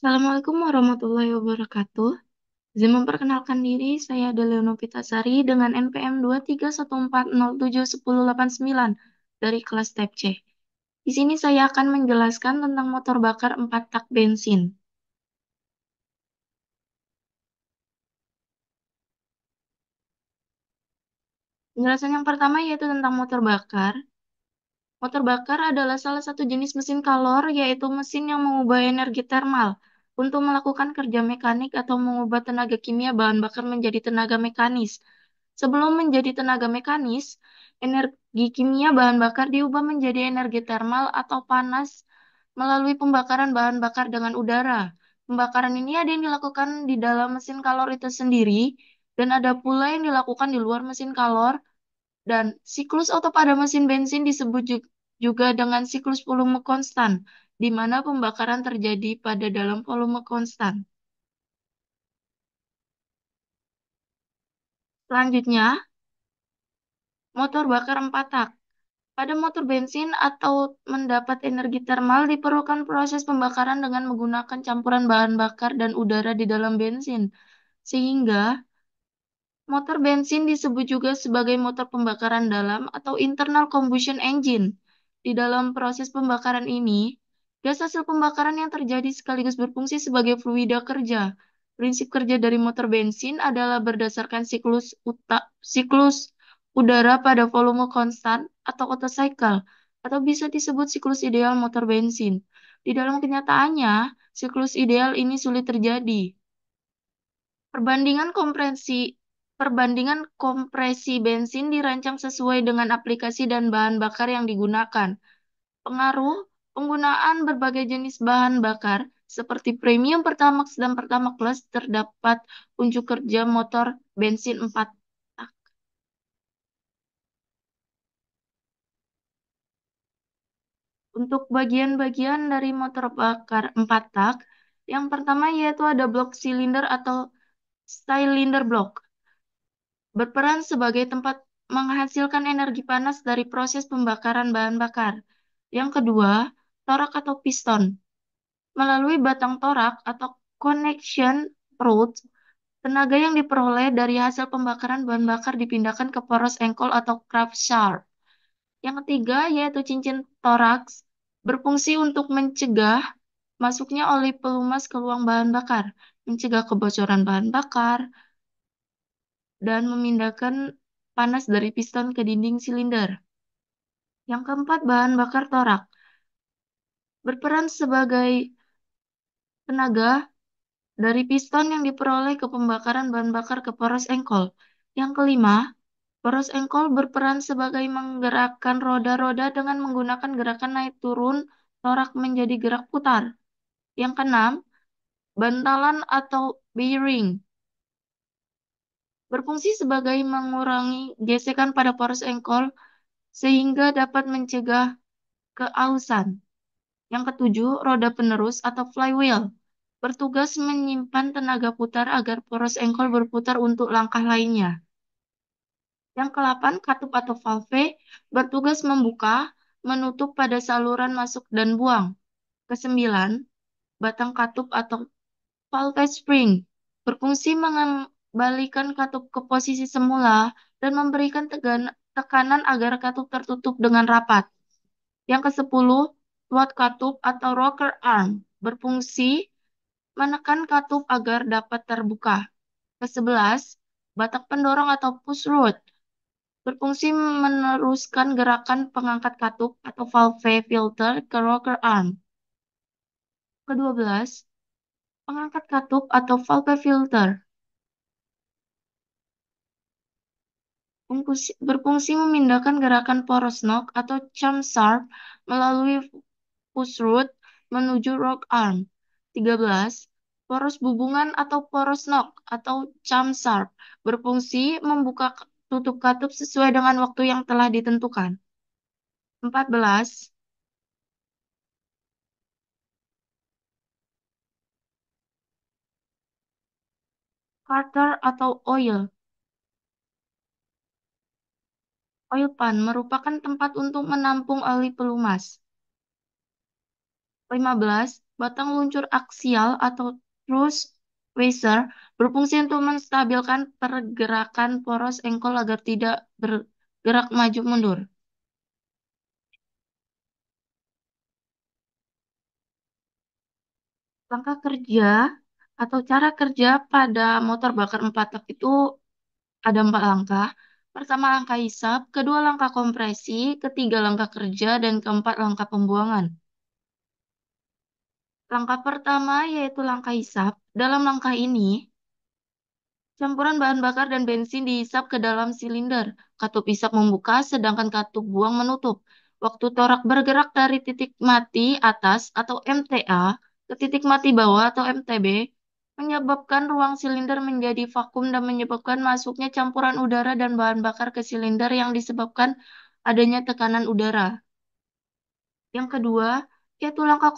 Assalamualaikum warahmatullahi wabarakatuh. Izin memperkenalkan diri, saya Adelia Novitasari dengan NPM 231407109 dari kelas Tab C. Di sini saya akan menjelaskan tentang motor bakar 4 tak bensin. Penjelasan yang pertama yaitu tentang motor bakar. Motor bakar adalah salah satu jenis mesin kalor, yaitu mesin yang mengubah energi termal untuk melakukan kerja mekanik atau mengubah tenaga kimia bahan bakar menjadi tenaga mekanis. Sebelum menjadi tenaga mekanis, energi kimia bahan bakar diubah menjadi energi termal atau panas melalui pembakaran bahan bakar dengan udara. Pembakaran ini ada yang dilakukan di dalam mesin kalor itu sendiri, dan ada pula yang dilakukan di luar mesin kalor, dan siklus otto pada mesin bensin disebut juga dengan siklus volume konstan, di mana pembakaran terjadi pada dalam volume konstan. Selanjutnya, motor bakar 4 tak. Pada motor bensin atau mendapat energi termal diperlukan proses pembakaran dengan menggunakan campuran bahan bakar dan udara di dalam bensin, sehingga motor bensin disebut juga sebagai motor pembakaran dalam atau internal combustion engine. Di dalam proses pembakaran ini, gas hasil pembakaran yang terjadi sekaligus berfungsi sebagai fluida kerja. Prinsip kerja dari motor bensin adalah berdasarkan siklus udara pada volume konstan atau Otto cycle, atau bisa disebut siklus ideal motor bensin. Di dalam kenyataannya, siklus ideal ini sulit terjadi. Perbandingan kompresi Perbandingan kompresi bensin dirancang sesuai dengan aplikasi dan bahan bakar yang digunakan. Pengaruh penggunaan berbagai jenis bahan bakar seperti premium Pertamax dan Pertamax Plus terdapat unjuk kerja motor bensin 4 tak. Untuk bagian-bagian dari motor bakar 4 tak, yang pertama yaitu ada blok silinder atau cylinder block. Berperan sebagai tempat menghasilkan energi panas dari proses pembakaran bahan bakar. Yang kedua, torak atau piston. Melalui batang torak atau connection rod, tenaga yang diperoleh dari hasil pembakaran bahan bakar dipindahkan ke poros engkol atau crank shaft. Yang ketiga, yaitu cincin toraks, berfungsi untuk mencegah masuknya oli pelumas ke ruang bahan bakar, mencegah kebocoran bahan bakar, dan memindahkan panas dari piston ke dinding silinder. Yang keempat, bahan bakar torak berperan sebagai tenaga dari piston yang diperoleh ke pembakaran bahan bakar ke poros engkol. Yang kelima, poros engkol berperan sebagai menggerakkan roda-roda dengan menggunakan gerakan naik turun torak menjadi gerak putar. Yang keenam, bantalan atau bearing berfungsi sebagai mengurangi gesekan pada poros engkol sehingga dapat mencegah keausan. Yang ketujuh, roda penerus atau flywheel bertugas menyimpan tenaga putar agar poros engkol berputar untuk langkah lainnya. Yang kedelapan, katup atau valve bertugas membuka, menutup pada saluran masuk dan buang. Kesembilan, batang katup atau valve spring berfungsi mengembalikan katup ke posisi semula dan memberikan tekanan agar katup tertutup dengan rapat. Yang kesepuluh, tuat katup atau rocker arm berfungsi menekan katup agar dapat terbuka. Kesebelas, batak pendorong atau push rod berfungsi meneruskan gerakan pengangkat katup atau valve filter ke rocker arm. Kedua belas, pengangkat katup atau valve filter berfungsi memindahkan gerakan poros knock atau cam sharp melalui push rod menuju rock arm. 13. Poros bubungan atau poros knock atau cam sharp berfungsi membuka tutup katup sesuai dengan waktu yang telah ditentukan. 14. Carter atau oil pan merupakan tempat untuk menampung oli pelumas. 15. batang luncur aksial atau truss washer berfungsi untuk menstabilkan pergerakan poros engkol agar tidak bergerak maju mundur. Langkah kerja atau cara kerja pada motor bakar 4 tak itu ada 4 langkah. Pertama langkah hisap, kedua langkah kompresi, ketiga langkah kerja, dan keempat langkah pembuangan. Langkah pertama yaitu langkah hisap. Dalam langkah ini, campuran bahan bakar dan bensin dihisap ke dalam silinder. Katup hisap membuka, sedangkan katup buang menutup. Waktu torak bergerak dari titik mati atas atau MTA ke titik mati bawah atau MTB, menyebabkan ruang silinder menjadi vakum dan menyebabkan masuknya campuran udara dan bahan bakar ke silinder yang disebabkan adanya tekanan udara. Yang kedua, yaitu langkah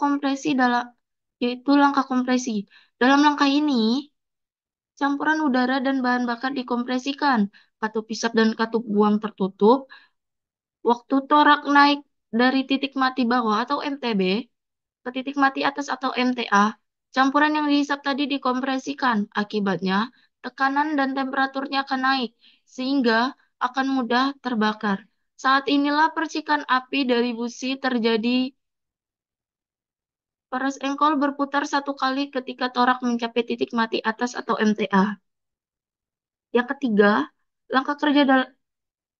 kompresi. Dalam langkah ini, campuran udara dan bahan bakar dikompresikan. Katup hisap dan katup buang tertutup. Waktu torak naik dari titik mati bawah atau MTB ke titik mati atas atau MTA, campuran yang dihisap tadi dikompresikan. Akibatnya, tekanan dan temperaturnya akan naik, sehingga akan mudah terbakar. Saat inilah percikan api dari busi terjadi. Poros engkol berputar 1 kali ketika torak mencapai titik mati atas atau MTA. Yang ketiga, langkah kerja dal-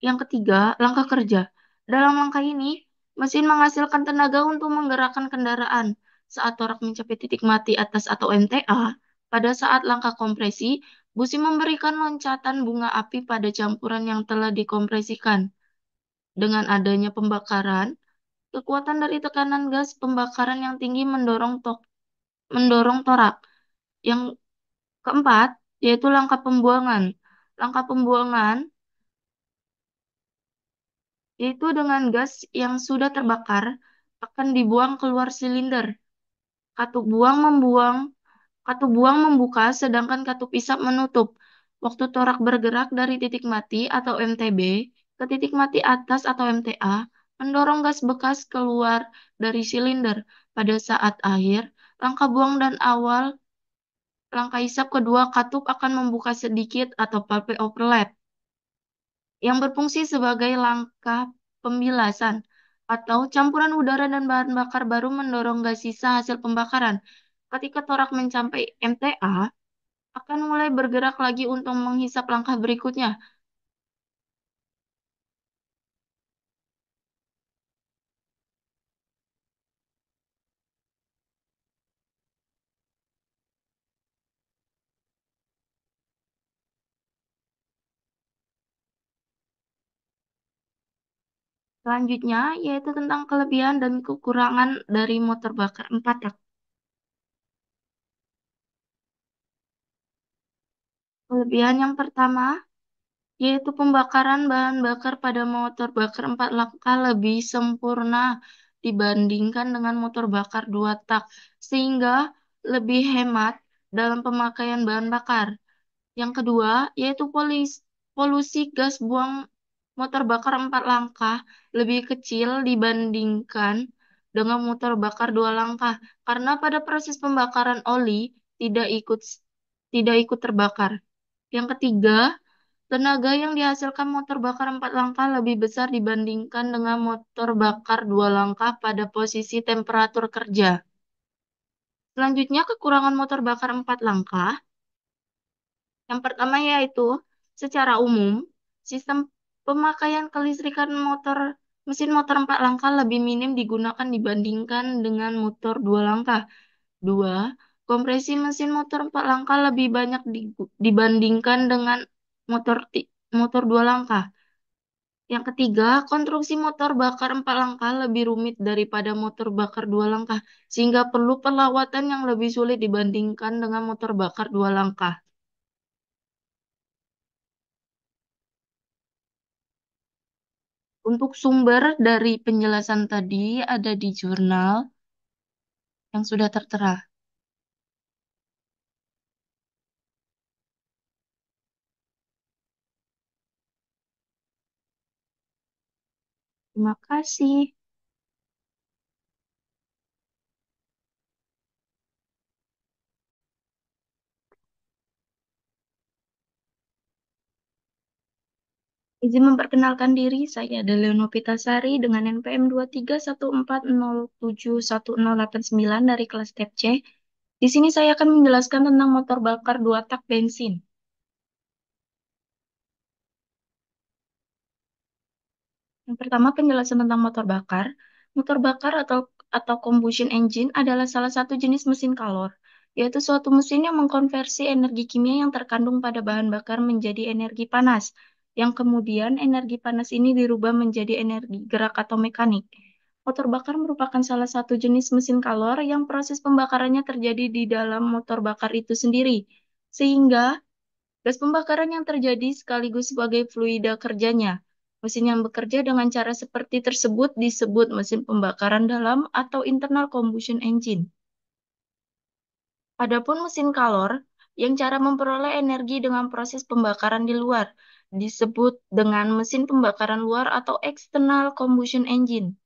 yang ketiga, langkah kerja. Dalam langkah ini, mesin menghasilkan tenaga untuk menggerakkan kendaraan. Saat torak mencapai titik mati atas atau MTA, pada saat langkah kompresi, busi memberikan loncatan bunga api pada campuran yang telah dikompresikan. Dengan adanya pembakaran, kekuatan dari tekanan gas pembakaran yang tinggi mendorong torak. Yang keempat, yaitu langkah pembuangan. Langkah pembuangan yaitu dengan gas yang sudah terbakar akan dibuang keluar silinder. Katup buang membuang, katup buang membuka, sedangkan katup isap menutup. Waktu torak bergerak dari titik mati atau MTB ke titik mati atas atau MTA, mendorong gas bekas keluar dari silinder. Pada saat akhir, langkah buang dan awal langkah isap kedua katup akan membuka sedikit atau palpe overlap yang berfungsi sebagai langkah pembilasan atau campuran udara dan bahan bakar baru mendorong gas sisa hasil pembakaran. Ketika torak mencapai MTA, akan mulai bergerak lagi untuk menghisap langkah berikutnya. Selanjutnya, yaitu tentang kelebihan dan kekurangan dari motor bakar 4 tak. Kelebihan yang pertama, yaitu pembakaran bahan bakar pada motor bakar 4 langkah lebih sempurna dibandingkan dengan motor bakar 2 tak, sehingga lebih hemat dalam pemakaian bahan bakar. Yang kedua, yaitu polusi gas buang motor bakar 4 langkah lebih kecil dibandingkan dengan motor bakar 2 langkah, karena pada proses pembakaran oli tidak ikut tidak ikut terbakar. Yang ketiga, tenaga yang dihasilkan motor bakar 4 langkah lebih besar dibandingkan dengan motor bakar 2 langkah pada posisi temperatur kerja. Selanjutnya, kekurangan motor bakar 4 langkah. Yang pertama yaitu, secara umum, sistem pemakaian kelistrikan mesin motor 4 langkah lebih minim digunakan dibandingkan dengan motor 2 langkah. Dua, kompresi mesin motor 4 langkah lebih banyak dibandingkan dengan motor 2 langkah. Yang ketiga, konstruksi motor bakar 4 langkah lebih rumit daripada motor bakar 2 langkah, sehingga perlu perawatan yang lebih sulit dibandingkan dengan motor bakar 2 langkah. Untuk sumber dari penjelasan tadi ada di jurnal yang sudah tertera. Terima kasih. Izin memperkenalkan diri, saya Delio Novitasari dengan NPM 231407108 dari kelas TEP C. Di sini saya akan menjelaskan tentang motor bakar dua tak bensin. Yang pertama, penjelasan tentang motor bakar. Motor bakar atau combustion engine adalah salah satu jenis mesin kalor, yaitu suatu mesin yang mengkonversi energi kimia yang terkandung pada bahan bakar menjadi energi panas, yang kemudian energi panas ini dirubah menjadi energi gerak atau mekanik. Motor bakar merupakan salah satu jenis mesin kalor yang proses pembakarannya terjadi di dalam motor bakar itu sendiri, sehingga gas pembakaran yang terjadi sekaligus sebagai fluida kerjanya. Mesin yang bekerja dengan cara seperti tersebut disebut mesin pembakaran dalam atau internal combustion engine. Adapun mesin kalor, yang cara memperoleh energi dengan proses pembakaran di luar, disebut dengan mesin pembakaran luar atau external combustion engine.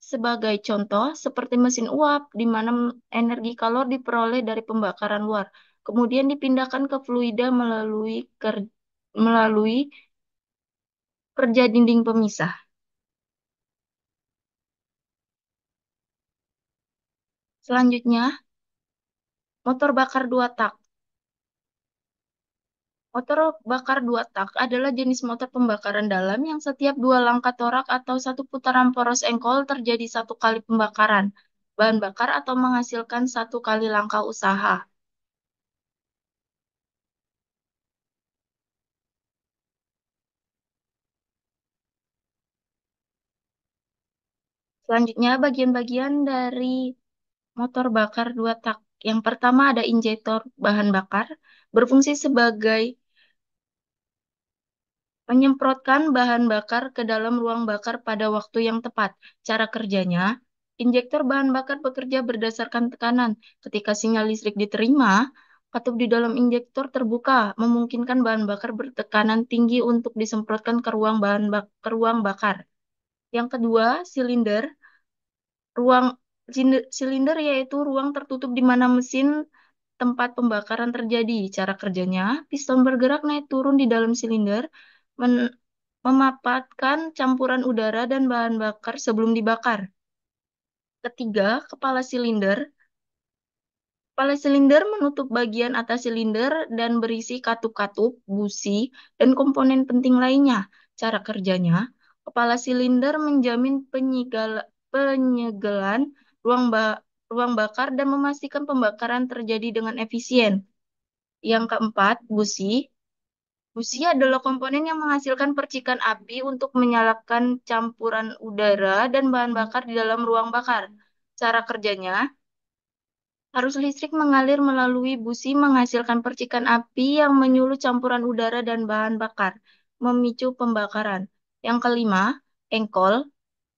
Sebagai contoh, seperti mesin uap, di mana energi kalor diperoleh dari pembakaran luar, kemudian dipindahkan ke fluida melalui kerja dinding pemisah. Selanjutnya, motor bakar dua tak. Motor bakar dua tak adalah jenis motor pembakaran dalam yang setiap dua langkah torak atau satu putaran poros engkol terjadi satu kali pembakaran bahan bakar atau menghasilkan satu kali langkah usaha. Selanjutnya, bagian-bagian dari motor bakar dua tak. Yang pertama ada injektor bahan bakar, berfungsi sebagai menyemprotkan bahan bakar ke dalam ruang bakar pada waktu yang tepat. Cara kerjanya, injektor bahan bakar bekerja berdasarkan tekanan. Ketika sinyal listrik diterima, katup di dalam injektor terbuka, memungkinkan bahan bakar bertekanan tinggi untuk disemprotkan ke ke ruang bakar. Yang kedua, silinder. Ruang silinder yaitu ruang tertutup di mana mesin tempat pembakaran terjadi. Cara kerjanya, piston bergerak naik turun di dalam silinder, memapatkan campuran udara dan bahan bakar sebelum dibakar. Ketiga, kepala silinder. Kepala silinder menutup bagian atas silinder dan berisi katup-katup, busi, dan komponen penting lainnya. Cara kerjanya, kepala silinder menjamin penyegelan ruang, ruang bakar dan memastikan pembakaran terjadi dengan efisien. Yang keempat, busi. Busi adalah komponen yang menghasilkan percikan api untuk menyalakan campuran udara dan bahan bakar di dalam ruang bakar. Cara kerjanya, arus listrik mengalir melalui busi menghasilkan percikan api yang menyulut campuran udara dan bahan bakar, memicu pembakaran. Yang kelima, engkol.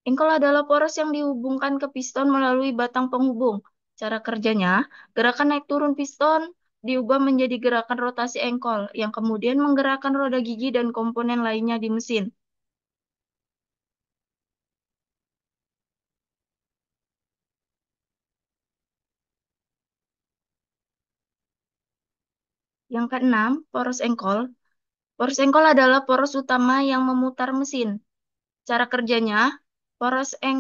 Engkol adalah poros yang dihubungkan ke piston melalui batang penghubung. Cara kerjanya, gerakan naik turun piston diubah menjadi gerakan rotasi engkol, yang kemudian menggerakkan roda gigi dan komponen lainnya di mesin. Yang keenam, poros engkol. Poros engkol adalah poros utama yang memutar mesin. Cara kerjanya, poros eng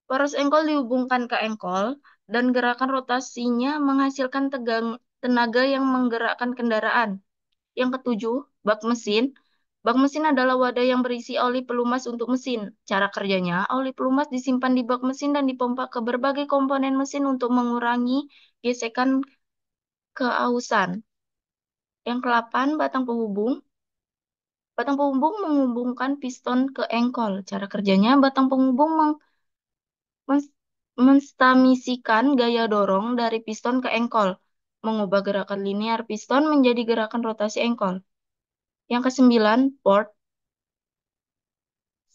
poros engkol dihubungkan ke engkol, dan gerakan rotasinya menghasilkan tenaga yang menggerakkan kendaraan. Yang ketujuh, bak mesin. Bak mesin adalah wadah yang berisi oli pelumas untuk mesin. Cara kerjanya, oli pelumas disimpan di bak mesin dan dipompa ke berbagai komponen mesin untuk mengurangi gesekan keausan. Yang ke-8, batang penghubung. Batang penghubung menghubungkan piston ke engkol. Cara kerjanya, batang penghubung mens- menstamisikan gaya dorong dari piston ke engkol, mengubah gerakan linear piston menjadi gerakan rotasi engkol. Yang kesembilan, port.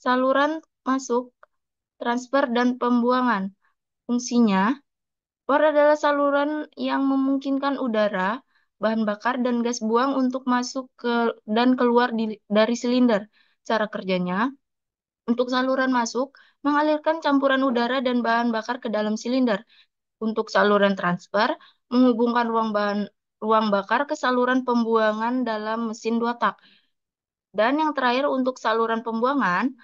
Saluran masuk, transfer, dan pembuangan. Fungsinya, port adalah saluran yang memungkinkan udara, bahan bakar, dan gas buang untuk masuk ke dan keluar dari silinder. Cara kerjanya, untuk saluran masuk, mengalirkan campuran udara dan bahan bakar ke dalam silinder. Untuk saluran transfer, menghubungkan ruang bakar ke saluran pembuangan dalam mesin dua tak. Dan yang terakhir untuk saluran pembuangan,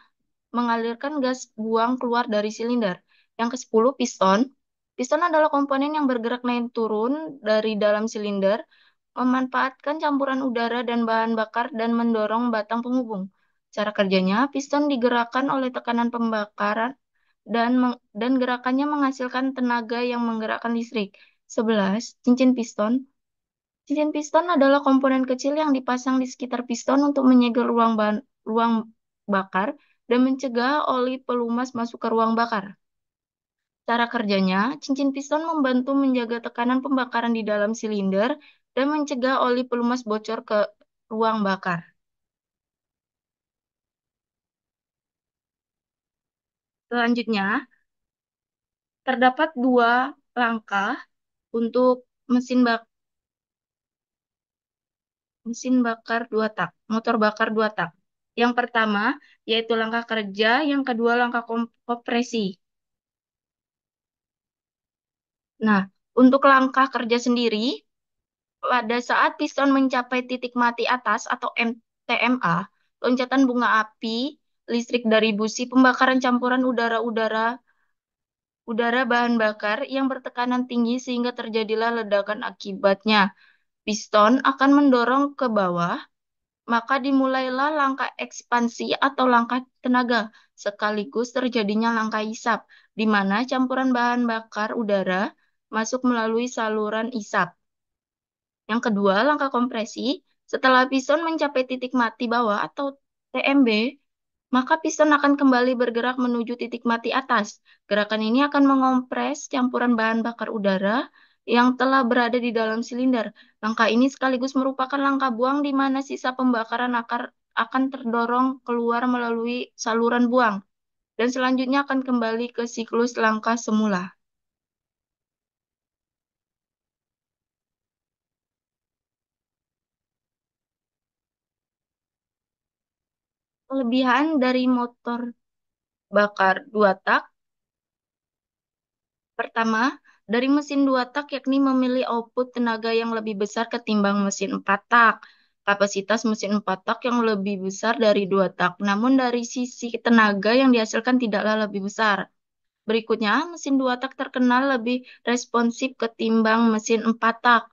mengalirkan gas buang keluar dari silinder. Yang ke-10, piston. Piston adalah komponen yang bergerak naik turun dari dalam silinder, memanfaatkan campuran udara dan bahan bakar dan mendorong batang penghubung. Cara kerjanya, piston digerakkan oleh tekanan pembakaran dan gerakannya menghasilkan tenaga yang menggerakkan listrik. 11. Cincin piston. Cincin piston adalah komponen kecil yang dipasang di sekitar piston untuk menyegel ruang bakar dan mencegah oli pelumas masuk ke ruang bakar. Cara kerjanya, cincin piston membantu menjaga tekanan pembakaran di dalam silinder dan mencegah oli pelumas bocor ke ruang bakar. Selanjutnya, terdapat dua langkah untuk mesin bak mesin bakar dua tak, motor bakar dua tak. Yang pertama yaitu langkah kerja, yang kedua langkah kompresi. Nah, untuk langkah kerja sendiri, pada saat piston mencapai titik mati atas atau TMA, loncatan bunga api listrik dari busi pembakaran campuran udara bahan bakar yang bertekanan tinggi sehingga terjadilah ledakan akibatnya. Piston akan mendorong ke bawah, maka dimulailah langkah ekspansi atau langkah tenaga, sekaligus terjadinya langkah isap, di mana campuran bahan bakar udara masuk melalui saluran isap. Yang kedua, langkah kompresi. Setelah piston mencapai titik mati bawah atau TMB, maka piston akan kembali bergerak menuju titik mati atas. Gerakan ini akan mengompres campuran bahan bakar udara yang telah berada di dalam silinder. Langkah ini sekaligus merupakan langkah buang di mana sisa pembakaran akan terdorong keluar melalui saluran buang dan selanjutnya akan kembali ke siklus langkah semula. Kelebihan dari motor bakar dua tak. Pertama, dari mesin dua tak yakni memilih output tenaga yang lebih besar ketimbang mesin empat tak. Kapasitas mesin empat tak yang lebih besar dari dua tak, namun dari sisi tenaga yang dihasilkan tidaklah lebih besar. Berikutnya, mesin dua tak terkenal lebih responsif ketimbang mesin empat tak.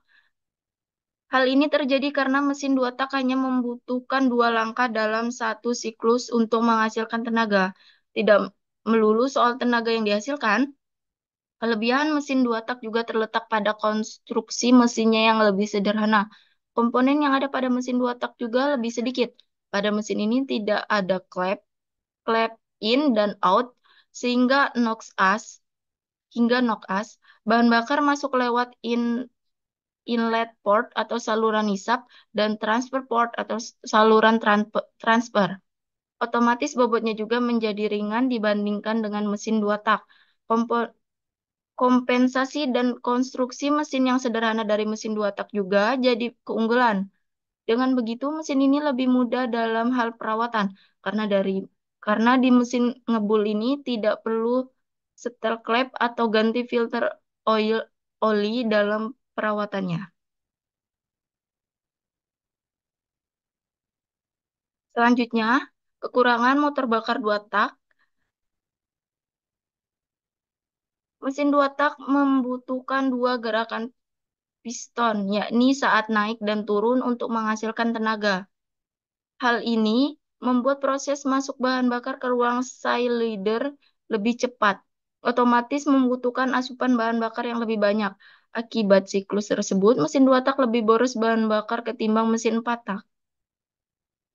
Hal ini terjadi karena mesin dua tak hanya membutuhkan dua langkah dalam satu siklus untuk menghasilkan tenaga. Tidak melulu soal tenaga yang dihasilkan, kelebihan mesin dua tak juga terletak pada konstruksi mesinnya yang lebih sederhana. Komponen yang ada pada mesin dua tak juga lebih sedikit. Pada mesin ini tidak ada klep in dan out, sehingga knock as, bahan bakar masuk lewat inlet port atau saluran isap dan transfer port atau saluran transfer. Otomatis bobotnya juga menjadi ringan dibandingkan dengan mesin dua tak. Kompo- Kompensasi dan konstruksi mesin yang sederhana dari mesin dua tak juga jadi keunggulan. Dengan begitu, mesin ini lebih mudah dalam hal perawatan karena di mesin ngebul ini tidak perlu setel klep atau ganti filter oli dalam perawatannya. Selanjutnya, kekurangan motor bakar dua tak. Mesin dua tak membutuhkan dua gerakan piston, yakni saat naik dan turun untuk menghasilkan tenaga. Hal ini membuat proses masuk bahan bakar ke ruang cylinder lebih cepat, otomatis membutuhkan asupan bahan bakar yang lebih banyak. Akibat siklus tersebut, mesin dua tak lebih boros bahan bakar ketimbang mesin empat tak.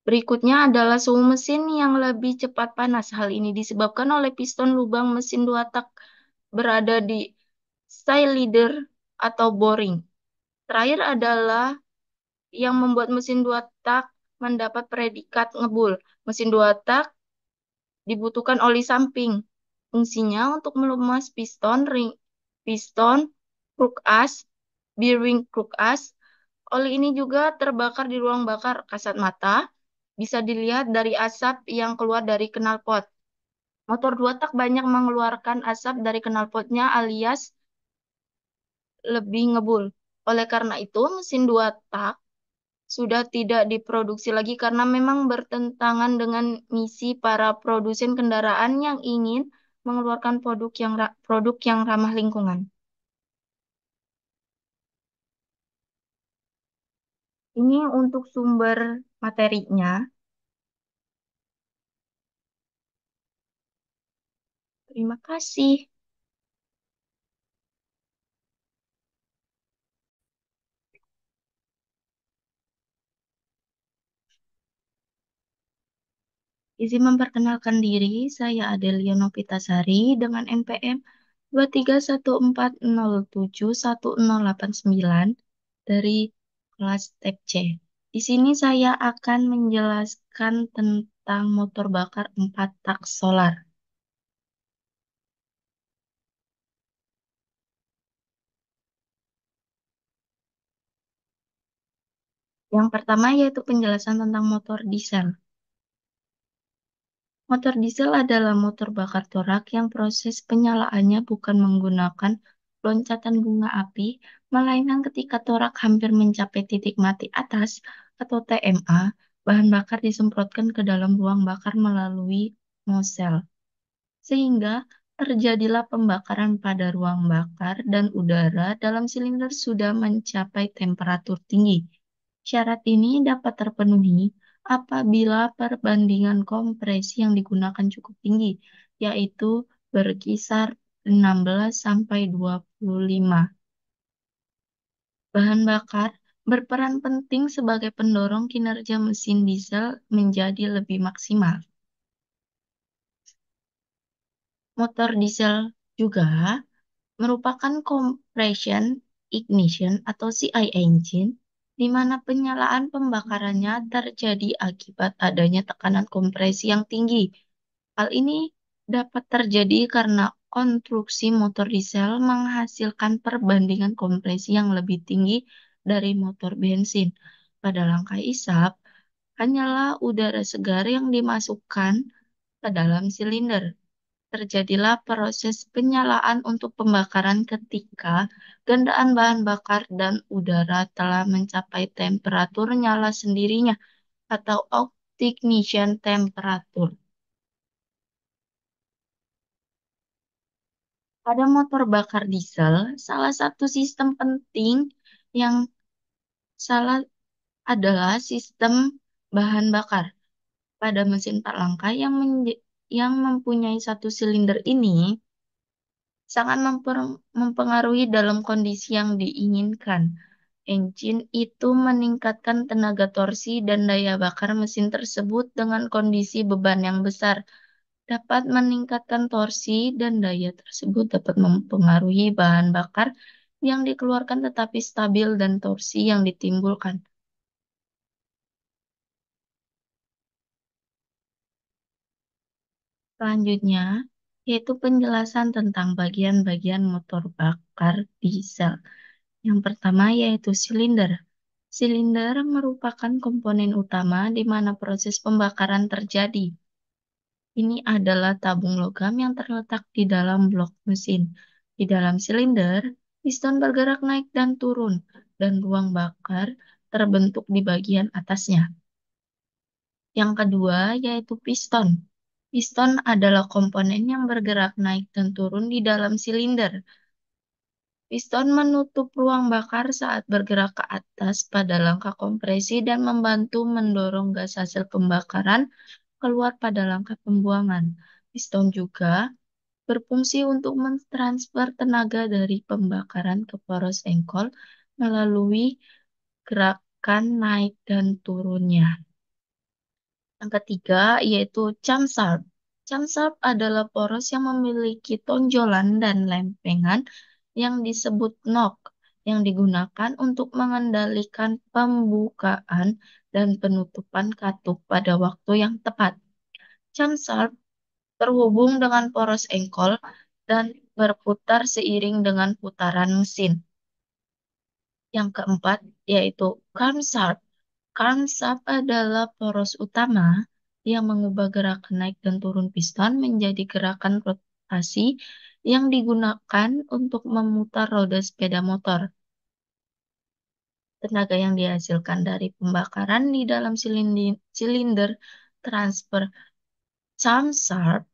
Berikutnya adalah suhu mesin yang lebih cepat panas. Hal ini disebabkan oleh piston lubang mesin dua tak berada di cylinder atau boring. Terakhir adalah yang membuat mesin dua tak mendapat predikat ngebul. Mesin dua tak dibutuhkan oli samping. Fungsinya untuk melumas piston, kruk as, bearing kruk as. Oli ini juga terbakar di ruang bakar. Kasat mata bisa dilihat dari asap yang keluar dari knalpot. Motor dua tak banyak mengeluarkan asap dari knalpotnya alias lebih ngebul. Oleh karena itu, mesin dua tak sudah tidak diproduksi lagi karena memang bertentangan dengan misi para produsen kendaraan yang ingin mengeluarkan produk yang ramah lingkungan. Ini untuk sumber materinya. Terima kasih. Izin memperkenalkan diri, saya Adelia Novitasari dengan NPM 23140711089 dari kelas TEP C. Di sini saya akan menjelaskan tentang motor bakar 4 tak solar. Yang pertama yaitu penjelasan tentang motor diesel. Motor diesel adalah motor bakar torak yang proses penyalaannya bukan menggunakan loncatan bunga api, melainkan ketika torak hampir mencapai titik mati atas atau TMA, bahan bakar disemprotkan ke dalam ruang bakar melalui nozzle, sehingga terjadilah pembakaran pada ruang bakar dan udara dalam silinder sudah mencapai temperatur tinggi. Syarat ini dapat terpenuhi apabila perbandingan kompresi yang digunakan cukup tinggi, yaitu berkisar 16 sampai 25. Bahan bakar berperan penting sebagai pendorong kinerja mesin diesel menjadi lebih maksimal. Motor diesel juga merupakan compression ignition atau CI engine, di mana penyalaan pembakarannya terjadi akibat adanya tekanan kompresi yang tinggi. Hal ini dapat terjadi karena konstruksi motor diesel menghasilkan perbandingan kompresi yang lebih tinggi dari motor bensin. Pada langkah isap, hanyalah udara segar yang dimasukkan ke dalam silinder. Terjadilah proses penyalaan untuk pembakaran ketika gandaan bahan bakar dan udara telah mencapai temperatur nyala sendirinya atau ignition temperature. Pada motor bakar diesel, salah satu sistem penting yang salah adalah sistem bahan bakar. Pada mesin tak langka yang mempunyai satu silinder ini, sangat mempengaruhi dalam kondisi yang diinginkan. Engine itu meningkatkan tenaga torsi dan daya bakar mesin tersebut dengan kondisi beban yang besar. Dapat meningkatkan torsi dan daya tersebut dapat mempengaruhi bahan bakar yang dikeluarkan tetapi stabil dan torsi yang ditimbulkan. Selanjutnya, yaitu penjelasan tentang bagian-bagian motor bakar diesel. Yang pertama yaitu silinder. Silinder merupakan komponen utama di mana proses pembakaran terjadi. Ini adalah tabung logam yang terletak di dalam blok mesin. Di dalam silinder, piston bergerak naik dan turun, dan ruang bakar terbentuk di bagian atasnya. Yang kedua yaitu piston. Piston adalah komponen yang bergerak naik dan turun di dalam silinder. Piston menutup ruang bakar saat bergerak ke atas pada langkah kompresi dan membantu mendorong gas hasil pembakaran keluar pada langkah pembuangan. Piston juga berfungsi untuk mentransfer tenaga dari pembakaran ke poros engkol melalui gerakan naik dan turunnya. Yang ketiga yaitu camshaft. Camshaft adalah poros yang memiliki tonjolan dan lempengan yang disebut knock, yang digunakan untuk mengendalikan pembukaan dan penutupan katup pada waktu yang tepat. Camshaft terhubung dengan poros engkol dan berputar seiring dengan putaran mesin. Yang keempat yaitu camshaft. Camshaft adalah poros utama yang mengubah gerakan naik dan turun piston menjadi gerakan rotasi yang digunakan untuk memutar roda sepeda motor. Tenaga yang dihasilkan dari pembakaran di dalam silinder transfer camshaft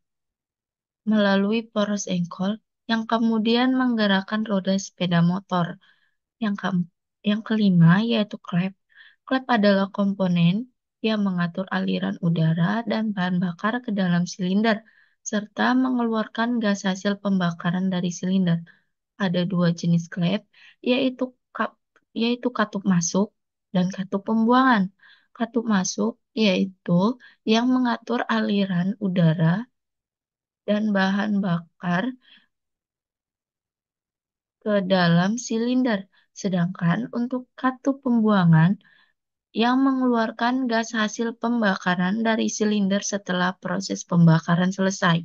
melalui poros engkol yang kemudian menggerakkan roda sepeda motor. Yang ke yang kelima yaitu klep. Klep adalah komponen yang mengatur aliran udara dan bahan bakar ke dalam silinder serta mengeluarkan gas hasil pembakaran dari silinder. Ada dua jenis klep, yaitu yaitu katup masuk dan katup pembuangan. Katup masuk yaitu yang mengatur aliran udara dan bahan bakar ke dalam silinder. Sedangkan untuk katup pembuangan yang mengeluarkan gas hasil pembakaran dari silinder setelah proses pembakaran selesai.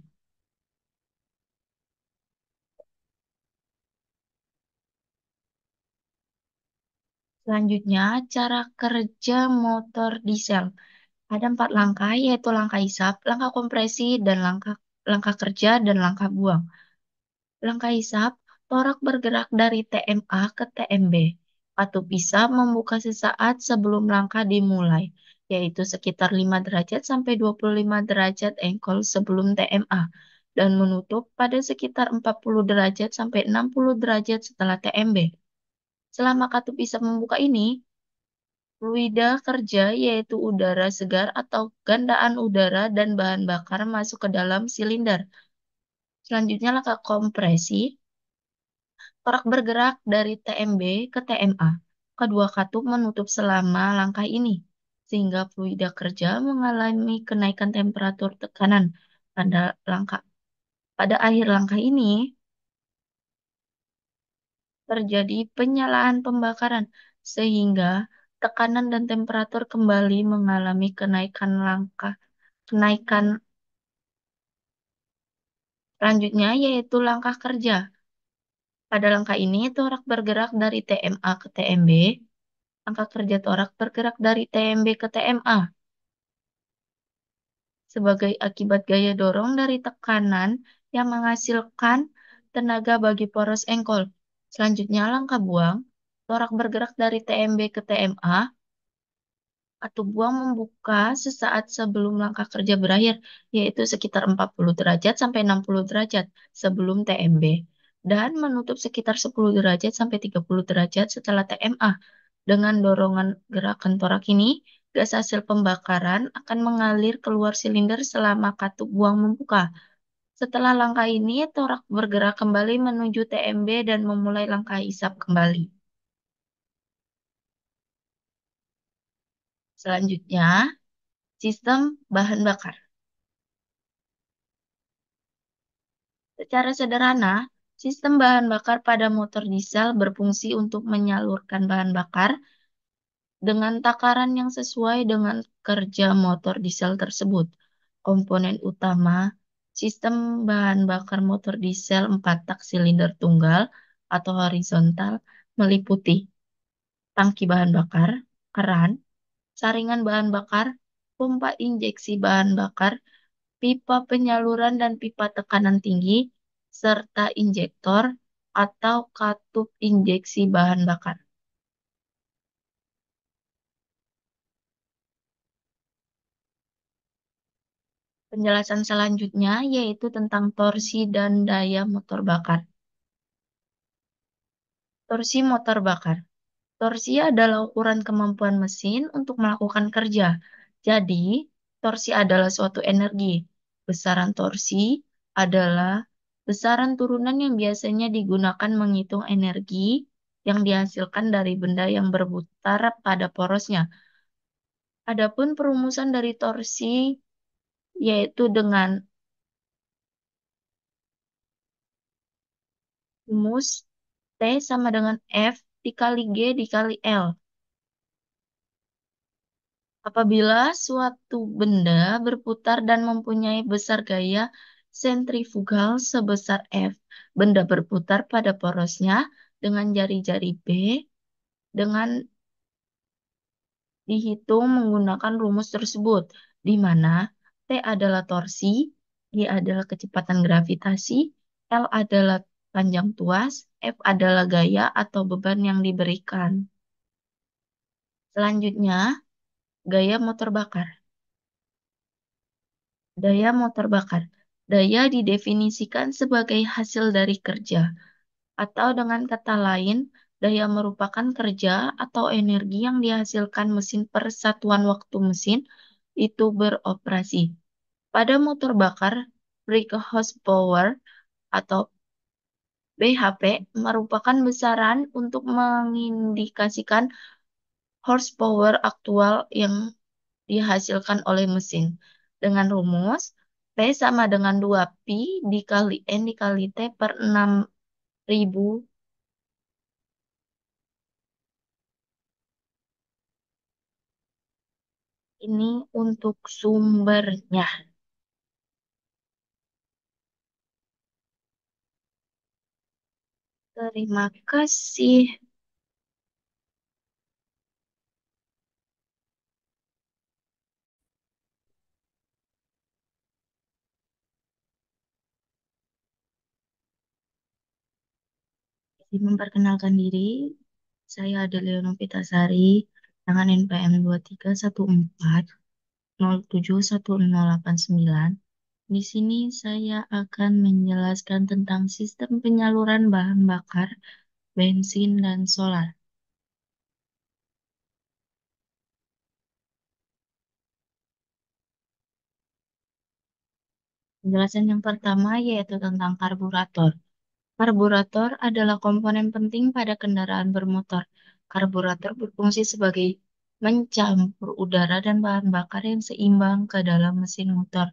Selanjutnya, cara kerja motor diesel. Ada empat langkah, yaitu langkah isap, langkah kompresi, dan langkah kerja, dan langkah buang. Langkah isap, torak bergerak dari TMA ke TMB. Katup isap membuka sesaat sebelum langkah dimulai, yaitu sekitar 5 derajat sampai 25 derajat engkol sebelum TMA, dan menutup pada sekitar 40 derajat sampai 60 derajat setelah TMB. Selama katup isap membuka ini, fluida kerja yaitu udara segar atau gandaan udara dan bahan bakar masuk ke dalam silinder. Selanjutnya langkah kompresi, torak bergerak dari TMB ke TMA. Kedua katup menutup selama langkah ini, sehingga fluida kerja mengalami kenaikan temperatur tekanan. Pada langkah pada akhir langkah ini terjadi penyalaan pembakaran, sehingga tekanan dan temperatur kembali mengalami kenaikan selanjutnya yaitu langkah kerja. Pada langkah ini, torak bergerak dari TMA ke TMB. Langkah kerja torak bergerak dari TMB ke TMA sebagai akibat gaya dorong dari tekanan yang menghasilkan tenaga bagi poros engkol. Selanjutnya, langkah buang. Torak bergerak dari TMB ke TMA atau buang membuka sesaat sebelum langkah kerja berakhir, yaitu sekitar 40 derajat sampai 60 derajat sebelum TMB, dan menutup sekitar 10 derajat sampai 30 derajat setelah TMA. Dengan dorongan gerakan torak ini, gas hasil pembakaran akan mengalir keluar silinder selama katup buang membuka. Setelah langkah ini, torak bergerak kembali menuju TMB dan memulai langkah isap kembali. Selanjutnya, sistem bahan bakar. Secara sederhana, sistem bahan bakar pada motor diesel berfungsi untuk menyalurkan bahan bakar dengan takaran yang sesuai dengan kerja motor diesel tersebut. Komponen utama sistem bahan bakar motor diesel 4 tak silinder tunggal atau horizontal meliputi tangki bahan bakar, keran, saringan bahan bakar, pompa injeksi bahan bakar, pipa penyaluran dan pipa tekanan tinggi, serta injektor atau katup injeksi bahan bakar. Penjelasan selanjutnya yaitu tentang torsi dan daya motor bakar. Torsi motor bakar. Torsi adalah ukuran kemampuan mesin untuk melakukan kerja. Jadi, torsi adalah suatu energi. Besaran torsi adalah besaran turunan yang biasanya digunakan menghitung energi yang dihasilkan dari benda yang berputar pada porosnya. Adapun perumusan dari torsi yaitu dengan rumus T sama dengan F dikali G dikali L. Apabila suatu benda berputar dan mempunyai besar gaya sentrifugal sebesar F, benda berputar pada porosnya dengan jari-jari B dengan dihitung menggunakan rumus tersebut, di mana T adalah torsi, G adalah kecepatan gravitasi, L adalah panjang tuas, F adalah gaya atau beban yang diberikan. Selanjutnya, gaya motor bakar. Daya motor bakar. Daya didefinisikan sebagai hasil dari kerja, atau dengan kata lain, daya merupakan kerja atau energi yang dihasilkan mesin per satuan waktu mesin itu beroperasi. Pada motor bakar, brake horsepower atau BHP merupakan besaran untuk mengindikasikan horsepower aktual yang dihasilkan oleh mesin. Dengan rumus, P sama dengan 2 pi dikali N dikali T per 6.000. Ini untuk sumbernya. Terima kasih. Izin memperkenalkan diri, saya Adelia Novitasari dengan NPM 2314071089. Di sini saya akan menjelaskan tentang sistem penyaluran bahan bakar, bensin, dan solar. Penjelasan yang pertama yaitu tentang karburator. Karburator adalah komponen penting pada kendaraan bermotor. Karburator berfungsi sebagai mencampur udara dan bahan bakar yang seimbang ke dalam mesin motor,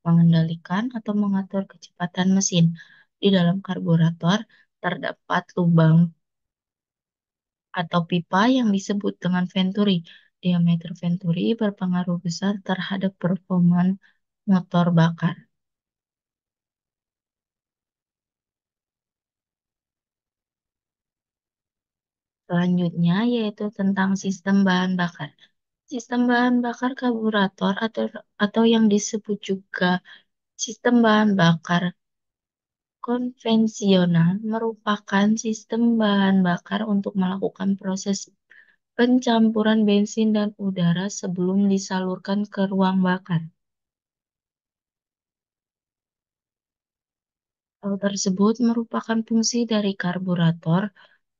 mengendalikan atau mengatur kecepatan mesin. Di dalam karburator terdapat lubang atau pipa yang disebut dengan venturi. Diameter venturi berpengaruh besar terhadap performa motor bakar. Selanjutnya yaitu tentang sistem bahan bakar. Sistem bahan bakar karburator atau yang disebut juga sistem bahan bakar konvensional merupakan sistem bahan bakar untuk melakukan proses pencampuran bensin dan udara sebelum disalurkan ke ruang bakar. Hal tersebut merupakan fungsi dari karburator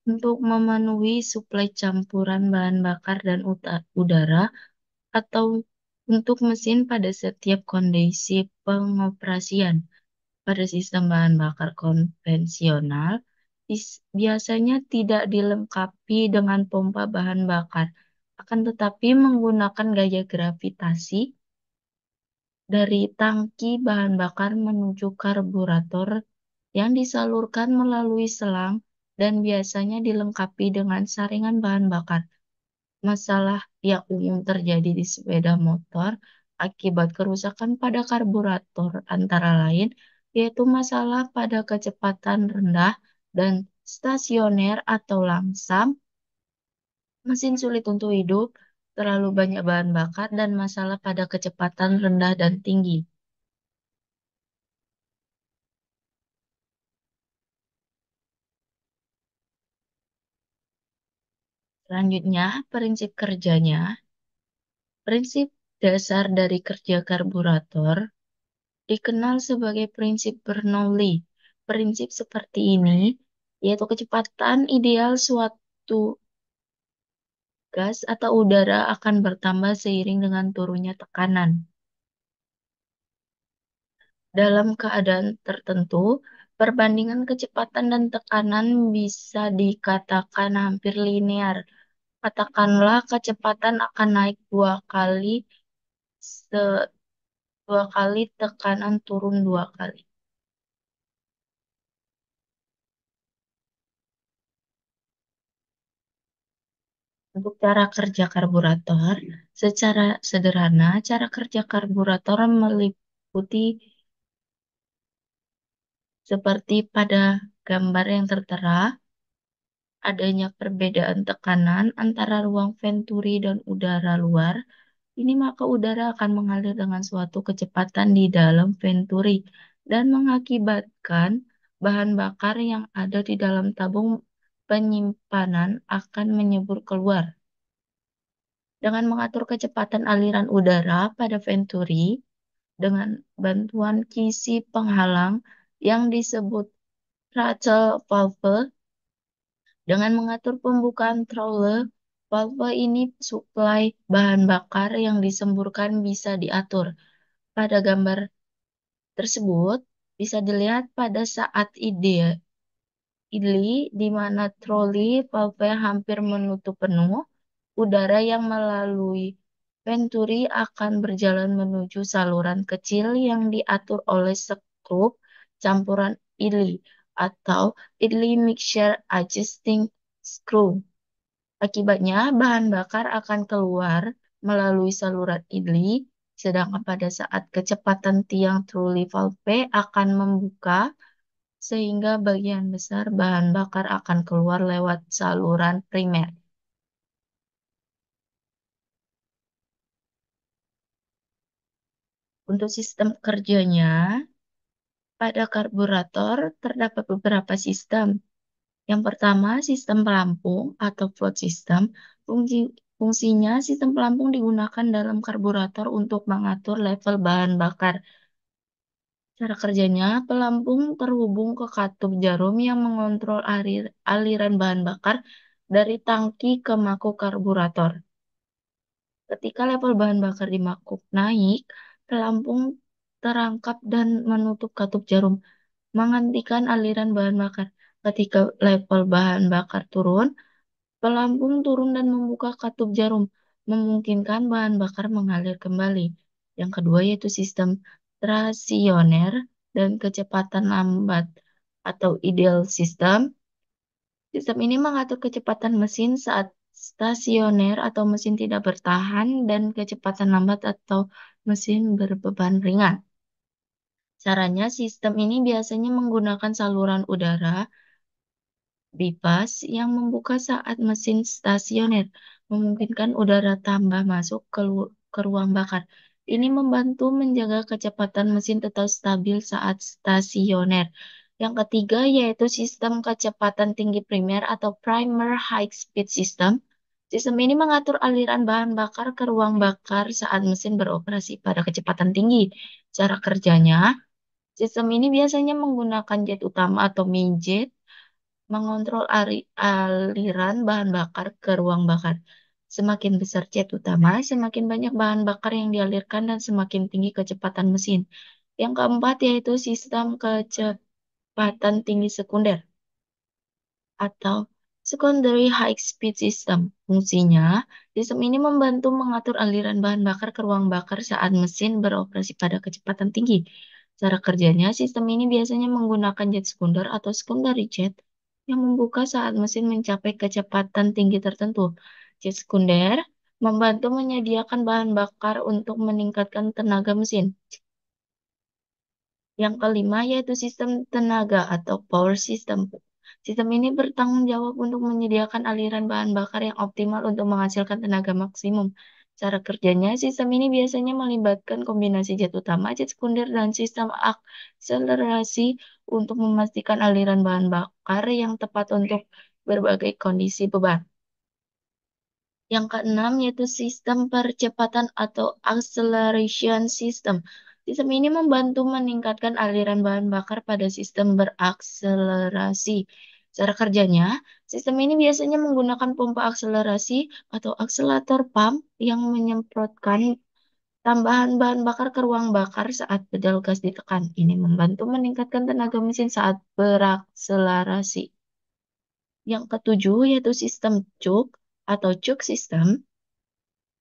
untuk memenuhi suplai campuran bahan bakar dan udara atau untuk mesin pada setiap kondisi pengoperasian. Pada sistem bahan bakar konvensional, biasanya tidak dilengkapi dengan pompa bahan bakar, akan tetapi menggunakan gaya gravitasi dari tangki bahan bakar menuju karburator yang disalurkan melalui selang dan biasanya dilengkapi dengan saringan bahan bakar. Masalah yang umum terjadi di sepeda motor akibat kerusakan pada karburator antara lain yaitu masalah pada kecepatan rendah dan stasioner atau langsam, mesin sulit untuk hidup, terlalu banyak bahan bakar, dan masalah pada kecepatan rendah dan tinggi. Selanjutnya, prinsip kerjanya. Prinsip dasar dari kerja karburator dikenal sebagai prinsip Bernoulli. Prinsip seperti ini yaitu kecepatan ideal suatu gas atau udara akan bertambah seiring dengan turunnya tekanan. Dalam keadaan tertentu, perbandingan kecepatan dan tekanan bisa dikatakan hampir linear. Katakanlah kecepatan akan naik dua kali, tekanan turun 2 kali. Untuk cara kerja karburator, secara sederhana, cara kerja karburator meliputi seperti pada gambar yang tertera, adanya perbedaan tekanan antara ruang venturi dan udara luar. Ini maka udara akan mengalir dengan suatu kecepatan di dalam venturi dan mengakibatkan bahan bakar yang ada di dalam tabung penyimpanan akan menyembur keluar. dengan mengatur kecepatan aliran udara pada venturi dengan bantuan kisi penghalang yang disebut throttle valve. Dengan mengatur pembukaan throttle valve ini suplai bahan bakar yang disemburkan bisa diatur. Pada gambar tersebut bisa dilihat pada saat idli di mana troli valve hampir menutup penuh, udara yang melalui venturi akan berjalan menuju saluran kecil yang diatur oleh skrup campuran idli atau idli mixture adjusting screw. Akibatnya, bahan bakar akan keluar melalui saluran idli, sedangkan pada saat kecepatan tiang troli valve akan membuka, sehingga bagian besar bahan bakar akan keluar lewat saluran primer. Untuk sistem kerjanya, pada karburator terdapat beberapa sistem. Yang pertama, sistem pelampung atau float system. Fungsi, fungsinya, sistem pelampung digunakan dalam karburator untuk mengatur level bahan bakar. Cara kerjanya, pelampung terhubung ke katup jarum yang mengontrol aliran bahan bakar dari tangki ke mako karburator. Ketika level bahan bakar di makuk naik, pelampung terangkap dan menutup katup jarum, menghentikan aliran bahan bakar. Ketika level bahan bakar turun, pelampung turun dan membuka katup jarum, memungkinkan bahan bakar mengalir kembali. Yang kedua yaitu sistem trasioner dan kecepatan lambat atau ideal system. Sistem ini mengatur kecepatan mesin saat stasioner atau mesin tidak bertahan dan kecepatan lambat atau mesin berbeban ringan. Caranya, sistem ini biasanya menggunakan saluran udara bipas yang membuka saat mesin stasioner, memungkinkan udara tambah masuk ke ruang bakar. Ini membantu menjaga kecepatan mesin tetap stabil saat stasioner. Yang ketiga yaitu sistem kecepatan tinggi primer atau primer high speed system. Sistem ini mengatur aliran bahan bakar ke ruang bakar saat mesin beroperasi pada kecepatan tinggi. Cara kerjanya, sistem ini biasanya menggunakan jet utama atau midjet mengontrol aliran bahan bakar ke ruang bakar. Semakin besar jet utama, semakin banyak bahan bakar yang dialirkan dan semakin tinggi kecepatan mesin. Yang keempat yaitu sistem kecepatan tinggi sekunder atau secondary high speed system. Fungsinya, sistem ini membantu mengatur aliran bahan bakar ke ruang bakar saat mesin beroperasi pada kecepatan tinggi. Cara kerjanya, sistem ini biasanya menggunakan jet sekunder atau secondary jet yang membuka saat mesin mencapai kecepatan tinggi tertentu. Jet sekunder membantu menyediakan bahan bakar untuk meningkatkan tenaga mesin. Yang kelima yaitu sistem tenaga atau power system. Sistem ini bertanggung jawab untuk menyediakan aliran bahan bakar yang optimal untuk menghasilkan tenaga maksimum. Cara kerjanya, sistem ini biasanya melibatkan kombinasi jet utama, jet sekunder, dan sistem akselerasi untuk memastikan aliran bahan bakar yang tepat untuk berbagai kondisi beban. Yang keenam yaitu sistem percepatan atau acceleration system. Sistem ini membantu meningkatkan aliran bahan bakar pada sistem berakselerasi. Cara kerjanya, sistem ini biasanya menggunakan pompa akselerasi atau akselerator pump yang menyemprotkan tambahan bahan bakar ke ruang bakar saat pedal gas ditekan. Ini membantu meningkatkan tenaga mesin saat berakselerasi. Yang ketujuh yaitu sistem choke atau choke system.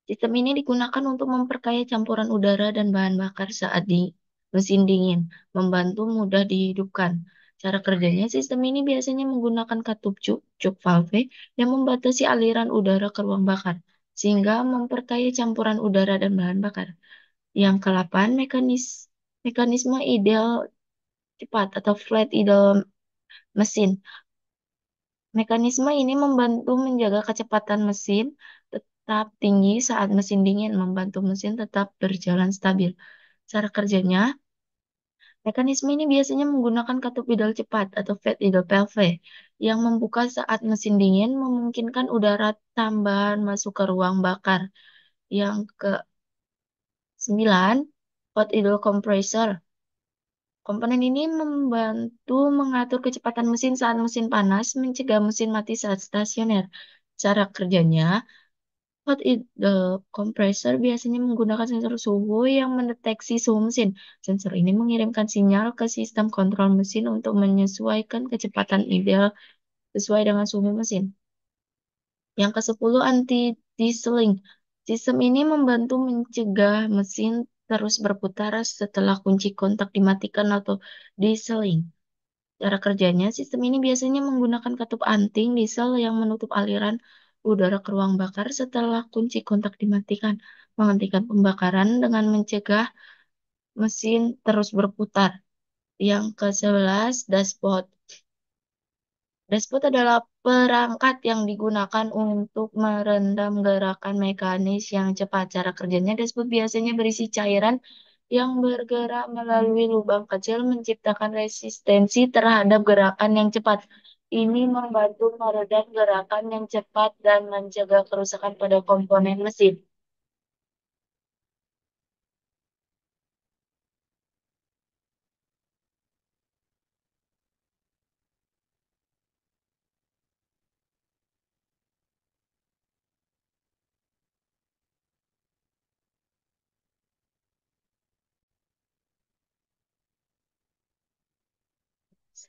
Sistem ini digunakan untuk memperkaya campuran udara dan bahan bakar saat di mesin dingin, membantu mudah dihidupkan. Cara kerjanya, sistem ini biasanya menggunakan katup choke valve yang membatasi aliran udara ke ruang bakar, sehingga memperkaya campuran udara dan bahan bakar. Yang ke-8, mekanisme ideal cepat atau flat idle mesin. Mekanisme ini membantu menjaga kecepatan mesin tetap tinggi saat mesin dingin, membantu mesin tetap berjalan stabil. Cara kerjanya, mekanisme ini biasanya menggunakan katup idle cepat atau flat idle valve yang membuka saat mesin dingin memungkinkan udara tambahan masuk ke ruang bakar. Yang ke-9, hot idle compressor. Komponen ini membantu mengatur kecepatan mesin saat mesin panas, mencegah mesin mati saat stasioner. Cara kerjanya, hot idle compressor biasanya menggunakan sensor suhu yang mendeteksi suhu mesin. Sensor ini mengirimkan sinyal ke sistem kontrol mesin untuk menyesuaikan kecepatan ideal sesuai dengan suhu mesin. Yang ke-10, anti-dieseling. Sistem ini membantu mencegah mesin terus berputar setelah kunci kontak dimatikan atau dieseling. Cara kerjanya, sistem ini biasanya menggunakan katup anting diesel yang menutup aliran udara ke ruang bakar setelah kunci kontak dimatikan, menghentikan pembakaran dengan mencegah mesin terus berputar. Yang ke-11, dashboard. Dashboard adalah perangkat yang digunakan untuk meredam gerakan mekanis yang cepat. Cara kerjanya, dashboard biasanya berisi cairan yang bergerak melalui lubang kecil menciptakan resistensi terhadap gerakan yang cepat. Ini membantu meredam gerakan yang cepat dan mencegah kerusakan pada komponen mesin.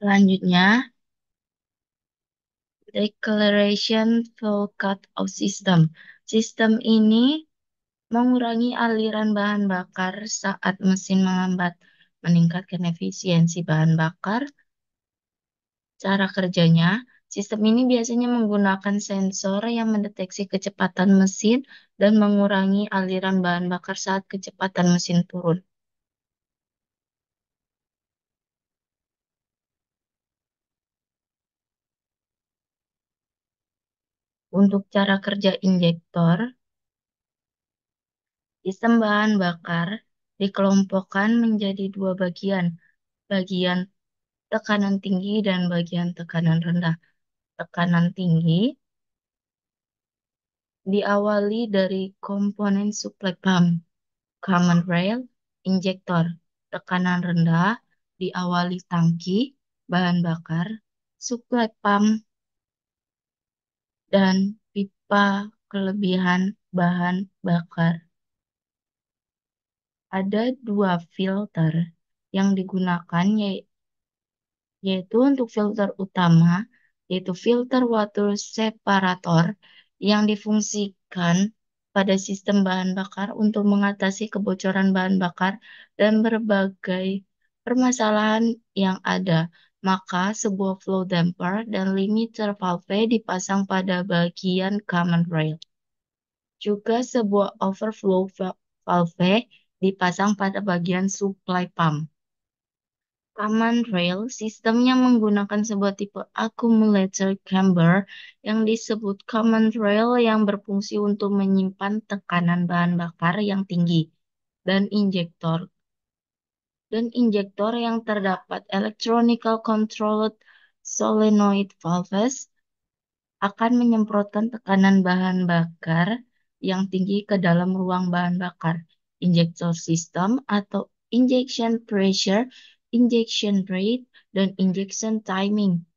Selanjutnya, deceleration flow cut-off system. Sistem ini mengurangi aliran bahan bakar saat mesin melambat, meningkatkan efisiensi bahan bakar. Cara kerjanya, sistem ini biasanya menggunakan sensor yang mendeteksi kecepatan mesin dan mengurangi aliran bahan bakar saat kecepatan mesin turun. Untuk cara kerja injektor, sistem bahan bakar dikelompokkan menjadi dua bagian, bagian tekanan tinggi dan bagian tekanan rendah. Tekanan tinggi diawali dari komponen supply pump, common rail, injektor. Tekanan rendah diawali tangki, bahan bakar, supply pump, dan pipa kelebihan bahan bakar. Ada dua filter yang digunakan, yaitu untuk filter utama, yaitu filter water separator yang difungsikan pada sistem bahan bakar untuk mengatasi kebocoran bahan bakar dan berbagai permasalahan yang ada. Maka sebuah flow damper dan limiter valve dipasang pada bagian common rail. Juga sebuah overflow valve dipasang pada bagian supply pump. Common rail sistemnya menggunakan sebuah tipe accumulator camber yang disebut common rail yang berfungsi untuk menyimpan tekanan bahan bakar yang tinggi dan injektor yang terdapat electronical controlled solenoid valves akan menyemprotkan tekanan bahan bakar yang tinggi ke dalam ruang bahan bakar. Injector system atau injection pressure, injection rate, dan injection timing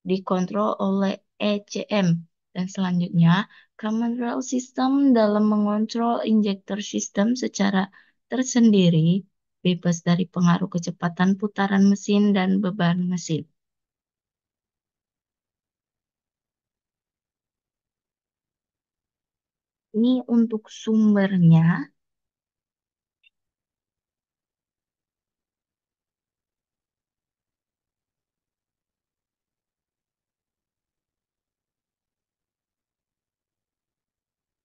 dikontrol oleh ECM. Dan selanjutnya, common rail system dalam mengontrol injector system secara tersendiri, bebas dari pengaruh kecepatan putaran mesin dan beban mesin. Ini untuk sumbernya.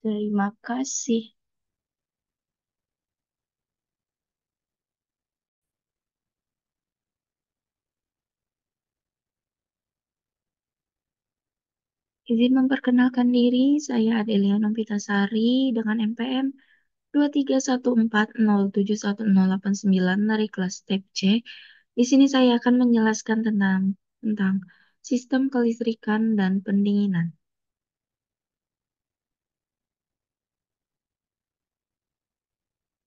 Terima kasih. Izin memperkenalkan diri, saya Adelia Nompitasari dengan NPM 231407108 dari kelas TEP C. Di sini saya akan menjelaskan tentang Sistem kelistrikan dan pendinginan.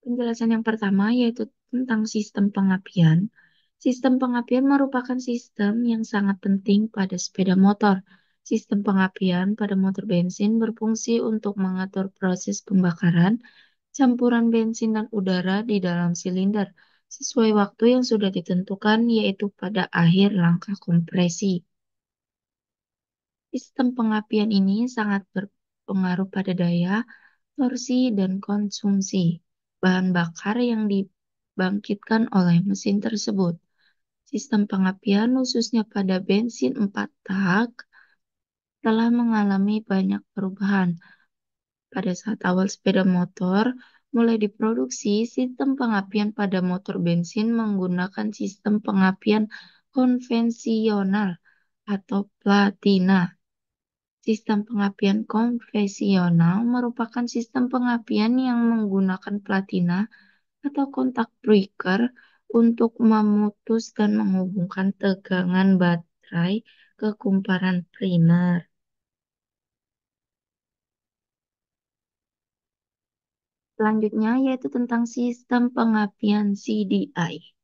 Penjelasan yang pertama yaitu tentang sistem pengapian. Sistem pengapian merupakan sistem yang sangat penting pada sepeda motor. Sistem pengapian pada motor bensin berfungsi untuk mengatur proses pembakaran campuran bensin dan udara di dalam silinder sesuai waktu yang sudah ditentukan, yaitu pada akhir langkah kompresi. Sistem pengapian ini sangat berpengaruh pada daya, torsi, dan konsumsi bahan bakar yang dibangkitkan oleh mesin tersebut. Sistem pengapian khususnya pada bensin 4 tak telah mengalami banyak perubahan. Pada saat awal sepeda motor mulai diproduksi, sistem pengapian pada motor bensin menggunakan sistem pengapian konvensional atau platina. Sistem pengapian konvensional merupakan sistem pengapian yang menggunakan platina atau kontak breaker untuk memutus dan menghubungkan tegangan baterai ke kumparan primer. Selanjutnya yaitu tentang sistem pengapian CDI.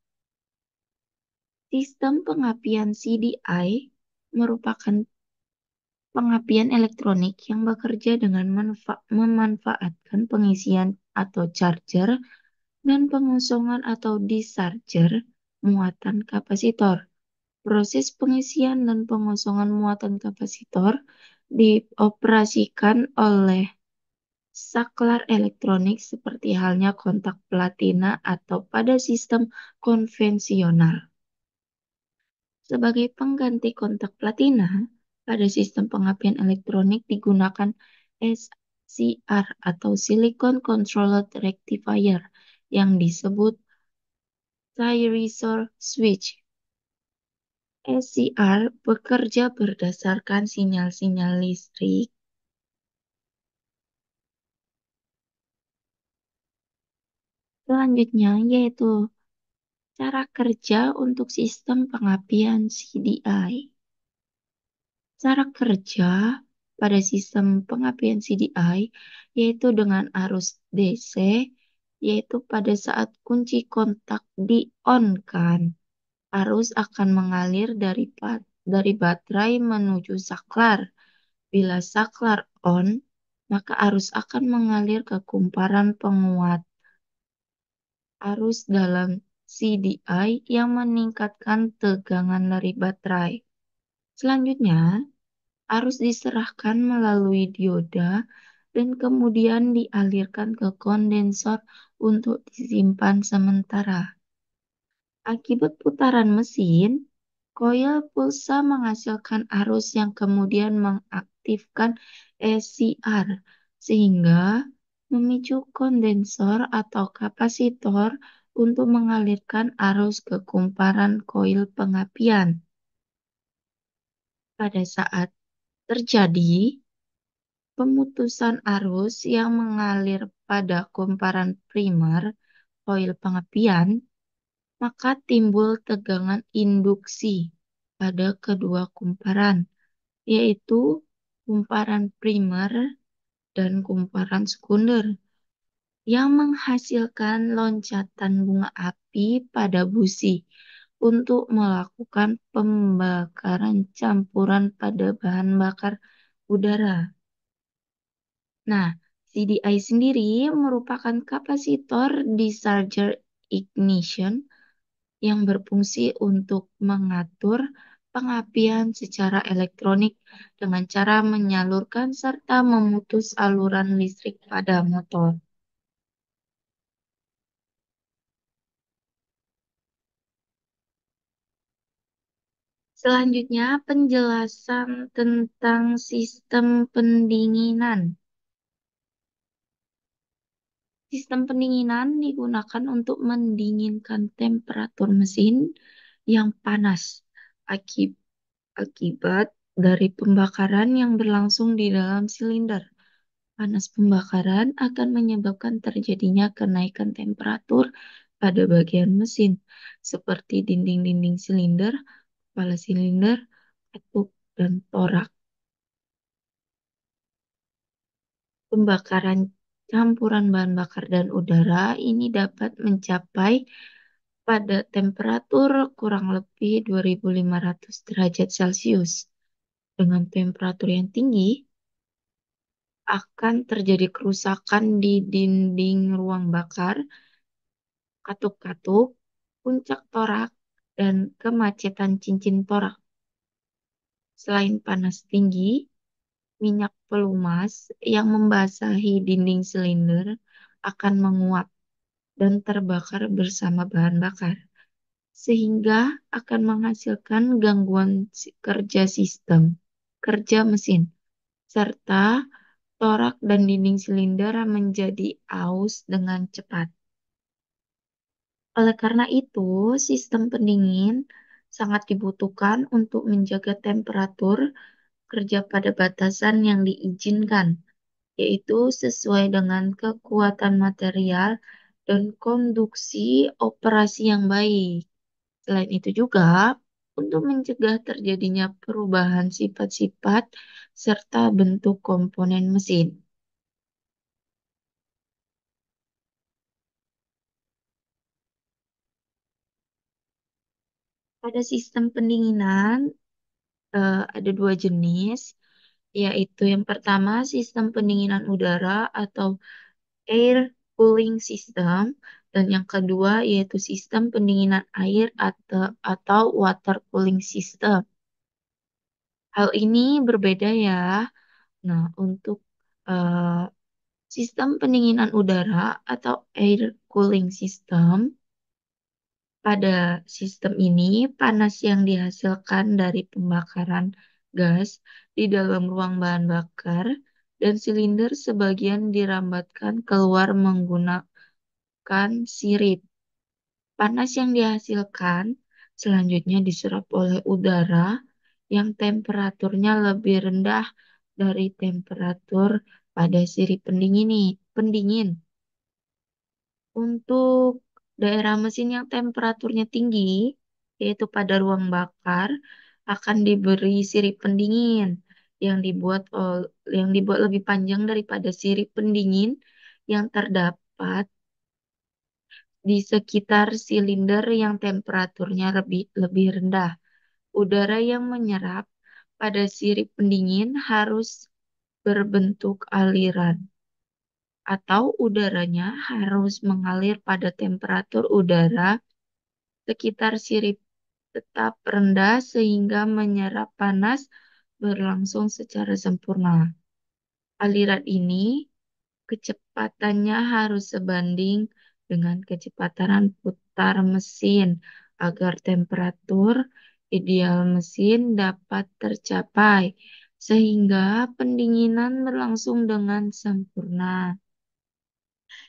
Sistem pengapian CDI merupakan pengapian elektronik yang bekerja dengan memanfaatkan pengisian atau charger dan pengosongan atau discharger muatan kapasitor. Proses pengisian dan pengosongan muatan kapasitor dioperasikan oleh saklar elektronik seperti halnya kontak platina atau pada sistem konvensional. Sebagai pengganti kontak platina, pada sistem pengapian elektronik digunakan SCR atau Silicon Controlled Rectifier yang disebut Thyristor Switch. SCR bekerja berdasarkan sinyal-sinyal listrik. Selanjutnya yaitu cara kerja untuk sistem pengapian CDI. Cara kerja pada sistem pengapian CDI yaitu dengan arus DC, yaitu pada saat kunci kontak di-on-kan, arus akan mengalir dari baterai menuju saklar. Bila saklar on, maka arus akan mengalir ke kumparan penguat arus dalam CDI yang meningkatkan tegangan dari baterai. Selanjutnya, arus diserahkan melalui dioda dan kemudian dialirkan ke kondensor untuk disimpan sementara. Akibat putaran mesin, koil pulsa menghasilkan arus yang kemudian mengaktifkan SCR sehingga memicu kondensor atau kapasitor untuk mengalirkan arus ke kumparan koil pengapian. Pada saat terjadi pemutusan arus yang mengalir pada kumparan primer koil pengapian, maka timbul tegangan induksi pada kedua kumparan, yaitu kumparan primer dan kumparan sekunder, yang menghasilkan loncatan bunga api pada busi untuk melakukan pembakaran campuran pada bahan bakar udara. Nah, CDI sendiri merupakan kapasitor discharger ignition yang berfungsi untuk mengatur pengapian secara elektronik dengan cara menyalurkan serta memutus saluran listrik pada motor. Selanjutnya, penjelasan tentang sistem pendinginan. Sistem pendinginan digunakan untuk mendinginkan temperatur mesin yang panas akibat dari pembakaran yang berlangsung di dalam silinder. Panas pembakaran akan menyebabkan terjadinya kenaikan temperatur pada bagian mesin, seperti dinding-dinding silinder, kepala silinder, katup, dan torak. Pembakaran campuran bahan bakar dan udara ini dapat mencapai pada temperatur kurang lebih 2500 derajat Celcius. Dengan temperatur yang tinggi, akan terjadi kerusakan di dinding ruang bakar, katup-katup, puncak torak, dan kemacetan cincin torak. Selain panas tinggi, minyak pelumas yang membasahi dinding silinder akan menguap dan terbakar bersama bahan bakar, sehingga akan menghasilkan gangguan kerja mesin, serta torak dan dinding silinder menjadi aus dengan cepat. Oleh karena itu, sistem pendingin sangat dibutuhkan untuk menjaga temperatur kerja pada batasan yang diizinkan, yaitu sesuai dengan kekuatan material dan konduksi operasi yang baik. Selain itu juga, untuk mencegah terjadinya perubahan sifat-sifat serta bentuk komponen mesin. Pada sistem pendinginan, ada dua jenis, yaitu yang pertama sistem pendinginan udara atau air cooling system, dan yang kedua yaitu sistem pendinginan air atau water cooling system. Hal ini berbeda ya. Nah, untuk eh, sistem pendinginan udara atau air cooling system, pada sistem ini panas yang dihasilkan dari pembakaran gas di dalam ruang bahan bakar dan silinder sebagian dirambatkan keluar menggunakan sirip. Panas yang dihasilkan selanjutnya diserap oleh udara yang temperaturnya lebih rendah dari temperatur pada sirip pendingin. Untuk daerah mesin yang temperaturnya tinggi, yaitu pada ruang bakar, akan diberi sirip pendingin yang dibuat lebih panjang daripada sirip pendingin yang terdapat di sekitar silinder yang temperaturnya lebih rendah. Udara yang menyerap pada sirip pendingin harus berbentuk aliran, atau udaranya harus mengalir pada temperatur udara sekitar sirip tetap rendah sehingga menyerap panas berlangsung secara sempurna. Aliran ini kecepatannya harus sebanding dengan kecepatan putar mesin agar temperatur ideal mesin dapat tercapai sehingga pendinginan berlangsung dengan sempurna.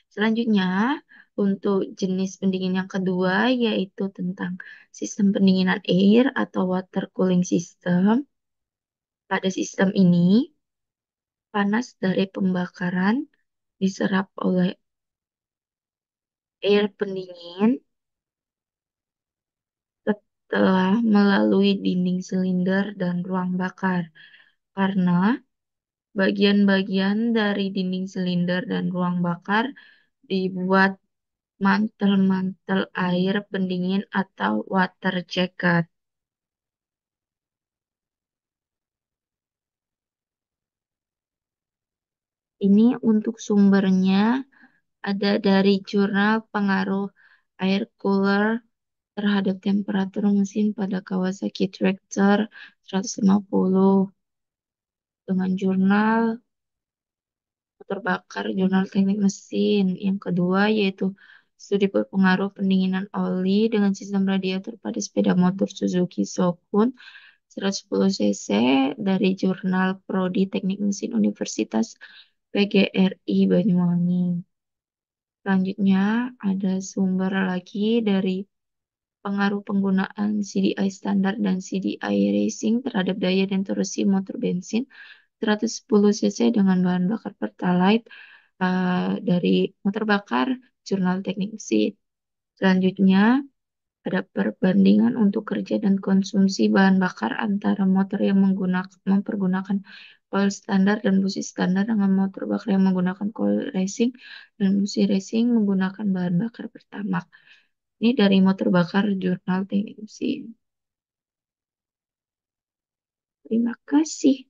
Selanjutnya, untuk jenis pendingin yang kedua yaitu tentang sistem pendinginan air atau water cooling system. Pada sistem ini, panas dari pembakaran diserap oleh air pendingin setelah melalui dinding silinder dan ruang bakar. Karena bagian-bagian dari dinding silinder dan ruang bakar dibuat mantel-mantel air pendingin atau water jacket. Ini untuk sumbernya ada dari jurnal pengaruh air cooler terhadap temperatur mesin pada Kawasaki Tractor 150 dengan jurnal motor bakar, jurnal teknik mesin. Yang kedua yaitu studi berpengaruh pendinginan oli dengan sistem radiator pada sepeda motor Suzuki Shokun 110 cc dari jurnal Prodi Teknik Mesin Universitas PGRI Banyuwangi. Selanjutnya ada sumber lagi dari pengaruh penggunaan CDI standar dan CDI racing terhadap daya dan torsi motor bensin 110 cc dengan bahan bakar Pertalite dari motor bakar Jurnal Teknik Mesin. Selanjutnya Ada perbandingan untuk kerja dan konsumsi bahan bakar antara motor yang mempergunakan coil standar dan busi standar dengan motor bakar yang menggunakan coil racing dan busi racing menggunakan bahan bakar Pertamax. Ini dari motor bakar Jurnal Teknik Mesin. Terima kasih.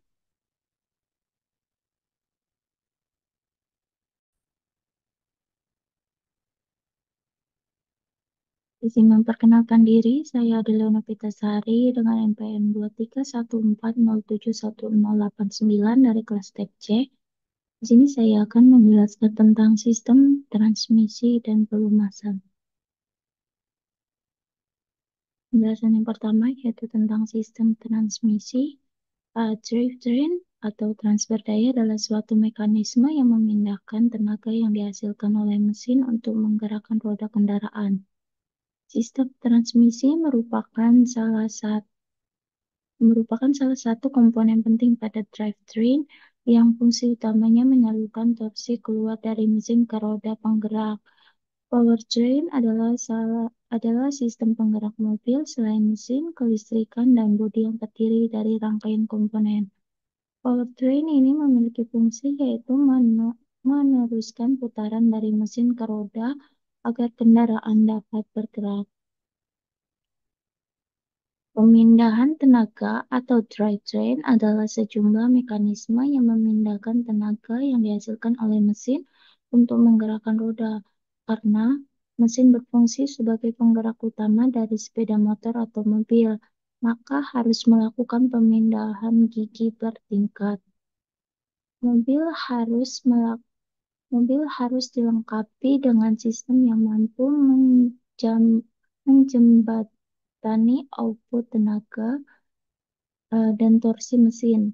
Izin memperkenalkan diri, saya adalah Novita Sari dengan NPM 23140711089 dari kelas Tek C. Di sini saya akan menjelaskan tentang sistem transmisi dan pelumasan. Penjelasan yang pertama yaitu tentang sistem transmisi. Drivetrain atau transfer daya adalah suatu mekanisme yang memindahkan tenaga yang dihasilkan oleh mesin untuk menggerakkan roda kendaraan. Sistem transmisi merupakan salah satu komponen penting pada drivetrain yang fungsi utamanya menyalurkan torsi keluar dari mesin ke roda penggerak. Powertrain adalah sistem penggerak mobil selain mesin, kelistrikan, dan bodi yang terdiri dari rangkaian komponen. Powertrain ini memiliki fungsi yaitu meneruskan putaran dari mesin ke roda agar kendaraan dapat bergerak. Pemindahan tenaga atau drivetrain adalah sejumlah mekanisme yang memindahkan tenaga yang dihasilkan oleh mesin untuk menggerakkan roda, karena mesin berfungsi sebagai penggerak utama dari sepeda motor atau mobil, maka harus melakukan pemindahan gigi bertingkat. Mobil harus mobil harus dilengkapi dengan sistem yang mampu menjembatani output tenaga dan torsi mesin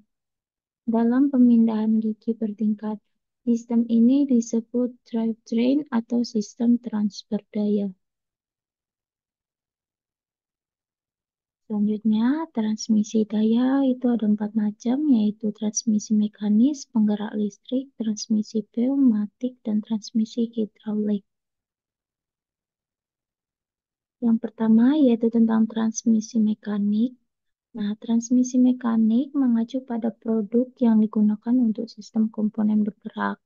dalam pemindahan gigi bertingkat. Sistem ini disebut drivetrain atau sistem transfer daya. Selanjutnya, transmisi daya itu ada 4 macam, yaitu transmisi mekanis, penggerak listrik, transmisi pneumatik, dan transmisi hidraulik. Yang pertama yaitu tentang transmisi mekanik. Nah, transmisi mekanik mengacu pada produk yang digunakan untuk sistem komponen bergerak,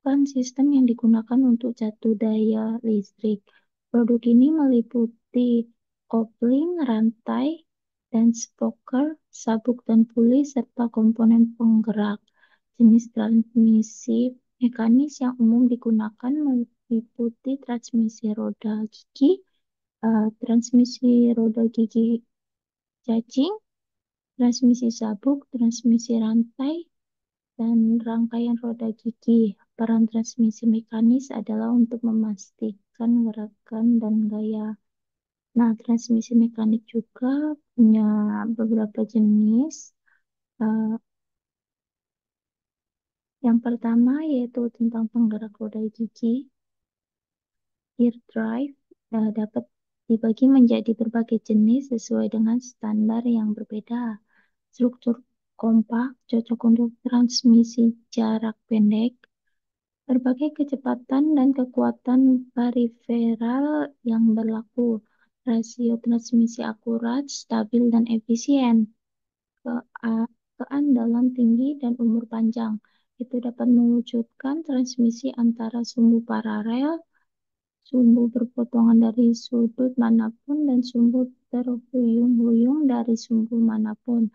bukan sistem yang digunakan untuk jatuh daya listrik. Produk ini meliputi kopling, rantai, dan spoker, sabuk dan puli, serta komponen penggerak. Jenis transmisi mekanis yang umum digunakan meliputi transmisi roda gigi, transmisi roda gigi cacing, transmisi sabuk, transmisi rantai, dan rangkaian roda gigi. Peran transmisi mekanis adalah untuk memastikan gerakan dan gaya. Nah, transmisi mekanik juga punya beberapa jenis. Eh, yang pertama yaitu tentang penggerak roda gigi. Gear drive dapat dibagi menjadi berbagai jenis sesuai dengan standar yang berbeda. Struktur kompak cocok untuk transmisi jarak pendek. Berbagai kecepatan dan kekuatan periferal yang berlaku. Rasio transmisi akurat, stabil, dan efisien. Keandalan tinggi dan umur panjang. Itu dapat mewujudkan transmisi antara sumbu paralel, sumbu berpotongan dari sudut manapun, dan sumbu terhuyung-huyung dari sumbu manapun.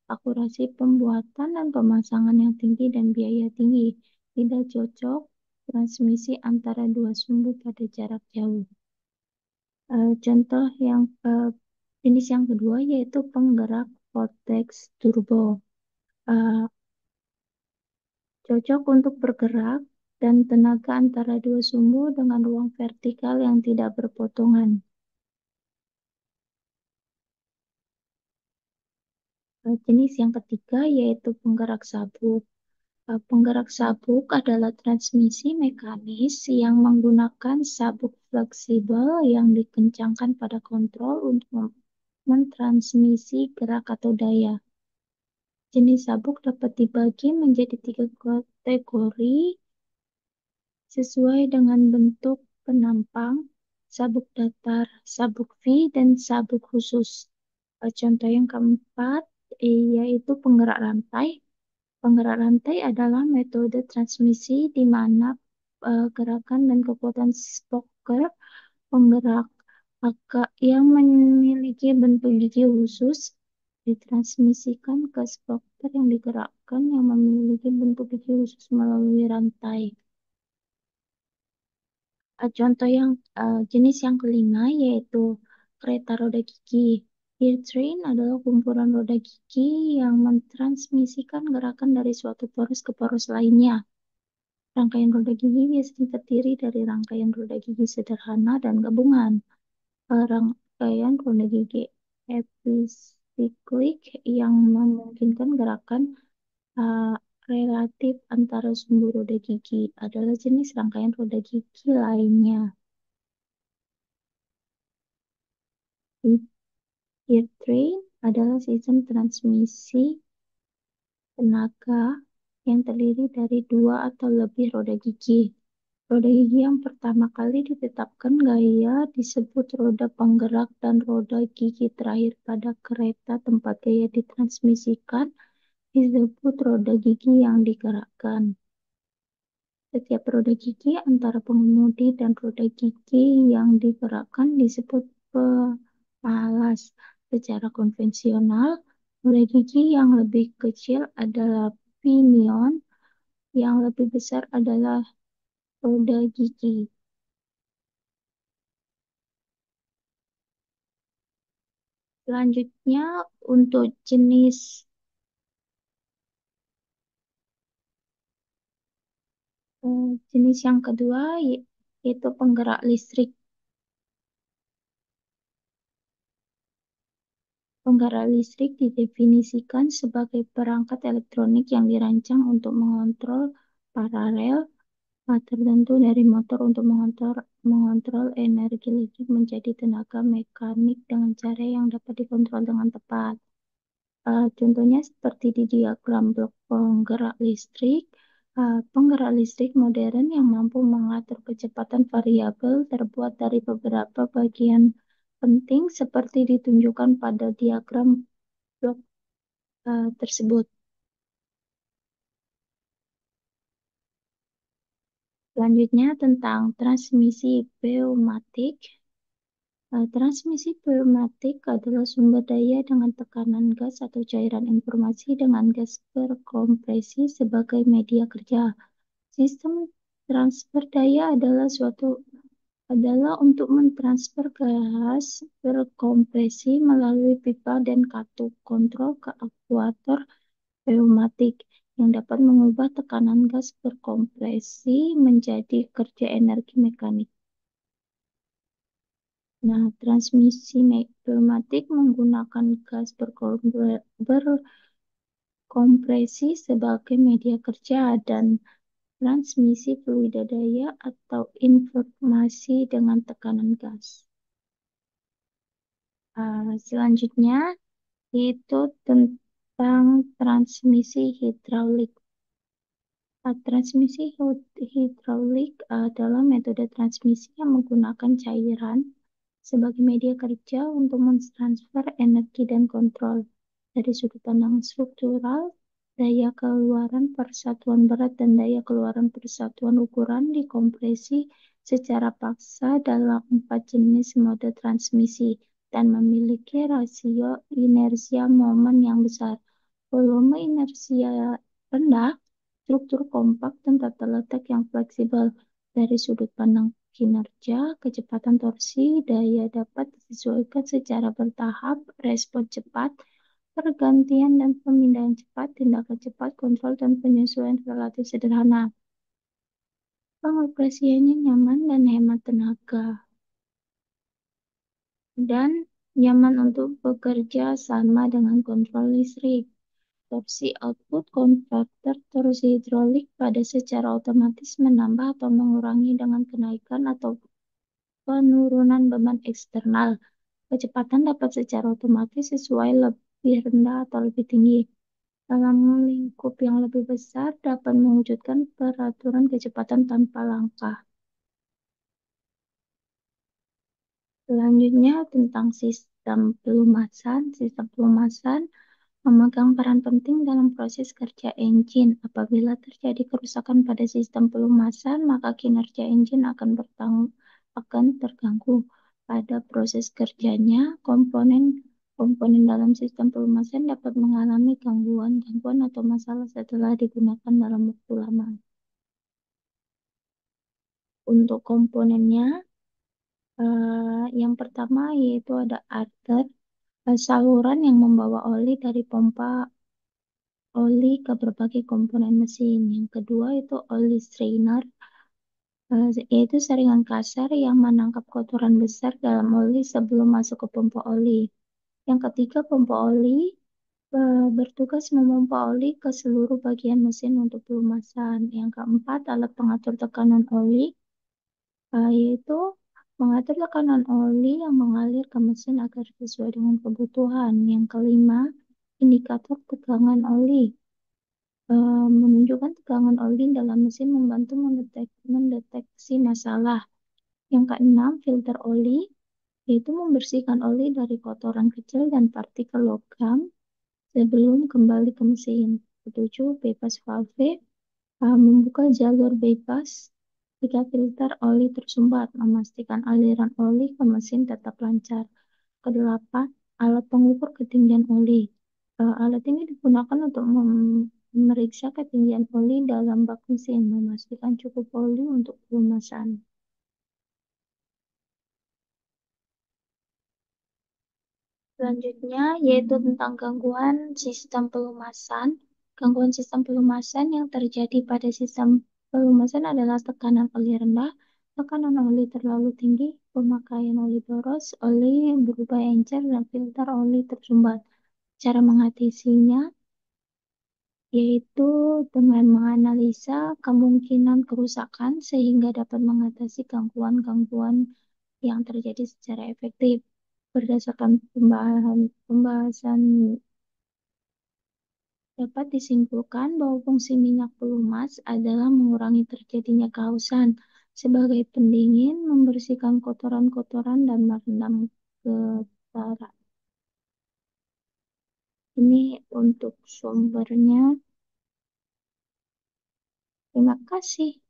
Akurasi pembuatan dan pemasangan yang tinggi dan biaya tinggi. Tidak cocok transmisi antara dua sumbu pada jarak jauh. Contoh jenis yang kedua yaitu penggerak vortex turbo. Cocok untuk bergerak dan tenaga antara dua sumbu dengan ruang vertikal yang tidak berpotongan. Jenis yang ketiga yaitu penggerak sabuk. Penggerak sabuk adalah transmisi mekanis yang menggunakan sabuk fleksibel yang dikencangkan pada kontrol untuk mentransmisi gerak atau daya. Jenis sabuk dapat dibagi menjadi 3 kategori sesuai dengan bentuk penampang. sabuk datar, sabuk V, dan sabuk khusus. Contoh yang keempat, yaitu penggerak rantai. Penggerak rantai adalah metode transmisi di mana gerakan dan kekuatan spoker penggerak yang memiliki bentuk gigi khusus ditransmisikan ke spoker yang digerakkan yang memiliki bentuk gigi khusus melalui rantai. Contoh yang jenis yang kelima yaitu kereta roda gigi. Gear train adalah kumpulan roda gigi yang mentransmisikan gerakan dari suatu poros ke poros lainnya. Rangkaian roda gigi biasanya terdiri dari rangkaian roda gigi sederhana dan gabungan. Rangkaian roda gigi episiklik yang memungkinkan gerakan uh, relatif antara sumbu roda gigi adalah jenis rangkaian roda gigi lainnya. Gear train adalah sistem transmisi tenaga yang terdiri dari dua atau lebih roda gigi. Roda gigi yang pertama kali ditetapkan gaya disebut roda penggerak dan roda gigi terakhir pada kereta tempat gaya ditransmisikan disebut roda gigi yang digerakkan. Setiap roda gigi antara pengemudi dan roda gigi yang digerakkan disebut pemalas. Secara konvensional, roda gigi yang lebih kecil adalah pinion, yang lebih besar adalah roda gigi. Selanjutnya, untuk jenis yang kedua yaitu penggerak listrik. Penggerak listrik didefinisikan sebagai perangkat elektronik yang dirancang untuk mengontrol paralel tertentu dari motor untuk mengontrol energi listrik menjadi tenaga mekanik dengan cara yang dapat dikontrol dengan tepat. Contohnya seperti di diagram blok penggerak listrik. Penggerak listrik modern yang mampu mengatur kecepatan variabel terbuat dari beberapa bagian penting seperti ditunjukkan pada diagram blok tersebut. Selanjutnya tentang transmisi pneumatik. Transmisi pneumatik adalah sumber daya dengan tekanan gas atau cairan informasi dengan gas berkompresi sebagai media kerja. Sistem transfer daya adalah untuk mentransfer gas berkompresi melalui pipa dan katup kontrol ke aktuator pneumatik yang dapat mengubah tekanan gas berkompresi menjadi kerja energi mekanik. Nah, transmisi pneumatik menggunakan gas berkompresi sebagai media kerja dan transmisi fluida daya atau informasi dengan tekanan gas. Selanjutnya, itu tentang transmisi hidraulik. Transmisi hidraulik adalah metode transmisi yang menggunakan cairan sebagai media kerja untuk mentransfer energi dan kontrol. Dari sudut pandang struktural, daya keluaran persatuan berat dan daya keluaran persatuan ukuran dikompresi secara paksa dalam 4 jenis mode transmisi dan memiliki rasio inersia momen yang besar. Volume inersia rendah, struktur kompak dan tata letak yang fleksibel. Dari sudut pandang kinerja, kecepatan torsi, daya dapat disesuaikan secara bertahap, respon cepat, pergantian dan pemindahan cepat, tindakan cepat, kontrol dan penyesuaian relatif sederhana. Pengoperasiannya nyaman dan hemat tenaga. Dan nyaman untuk bekerja sama dengan kontrol listrik. Torsi output konverter torsi hidrolik pada secara otomatis menambah atau mengurangi dengan kenaikan atau penurunan beban eksternal. Kecepatan dapat secara otomatis sesuai lebih rendah atau lebih tinggi. Dalam lingkup yang lebih besar dapat mewujudkan peraturan kecepatan tanpa langkah. Selanjutnya tentang sistem pelumasan. Sistem pelumasan memegang peran penting dalam proses kerja engine. Apabila terjadi kerusakan pada sistem pelumasan, maka kinerja engine akan terganggu. Pada proses kerjanya, komponen dalam sistem pelumasan dapat mengalami gangguan atau masalah setelah digunakan dalam waktu lama. Untuk komponennya, yang pertama yaitu ada arter, saluran yang membawa oli dari pompa oli ke berbagai komponen mesin. Yang kedua itu oli strainer, yaitu saringan kasar yang menangkap kotoran besar dalam oli sebelum masuk ke pompa oli. Yang ketiga, pompa oli bertugas memompa oli ke seluruh bagian mesin untuk pelumasan. Yang keempat, alat pengatur tekanan oli, yaitu mengatur tekanan oli yang mengalir ke mesin agar sesuai dengan kebutuhan. Yang kelima, indikator tegangan oli. Menunjukkan tegangan oli dalam mesin membantu mendeteksi masalah. Yang keenam, filter oli, yaitu membersihkan oli dari kotoran kecil dan partikel logam sebelum kembali ke mesin. Ketujuh, bypass valve, membuka jalur bypass jika filter oli tersumbat, memastikan aliran oli ke mesin tetap lancar. Kedelapan, alat pengukur ketinggian oli. Alat ini digunakan untuk memeriksa ketinggian oli dalam bak mesin, memastikan cukup oli untuk pelumasan. Selanjutnya, yaitu tentang gangguan sistem pelumasan. Gangguan sistem pelumasan yang terjadi pada sistem pelumasan adalah tekanan oli rendah, tekanan oli terlalu tinggi, pemakaian oli boros, oli yang berubah encer, dan filter oli tersumbat. Cara mengatasinya yaitu dengan menganalisa kemungkinan kerusakan sehingga dapat mengatasi gangguan-gangguan yang terjadi secara efektif. Berdasarkan pembahasan dapat disimpulkan bahwa fungsi minyak pelumas adalah mengurangi terjadinya kehausan sebagai pendingin, membersihkan kotoran-kotoran, dan meredam getaran. Ini untuk sumbernya. Terima kasih.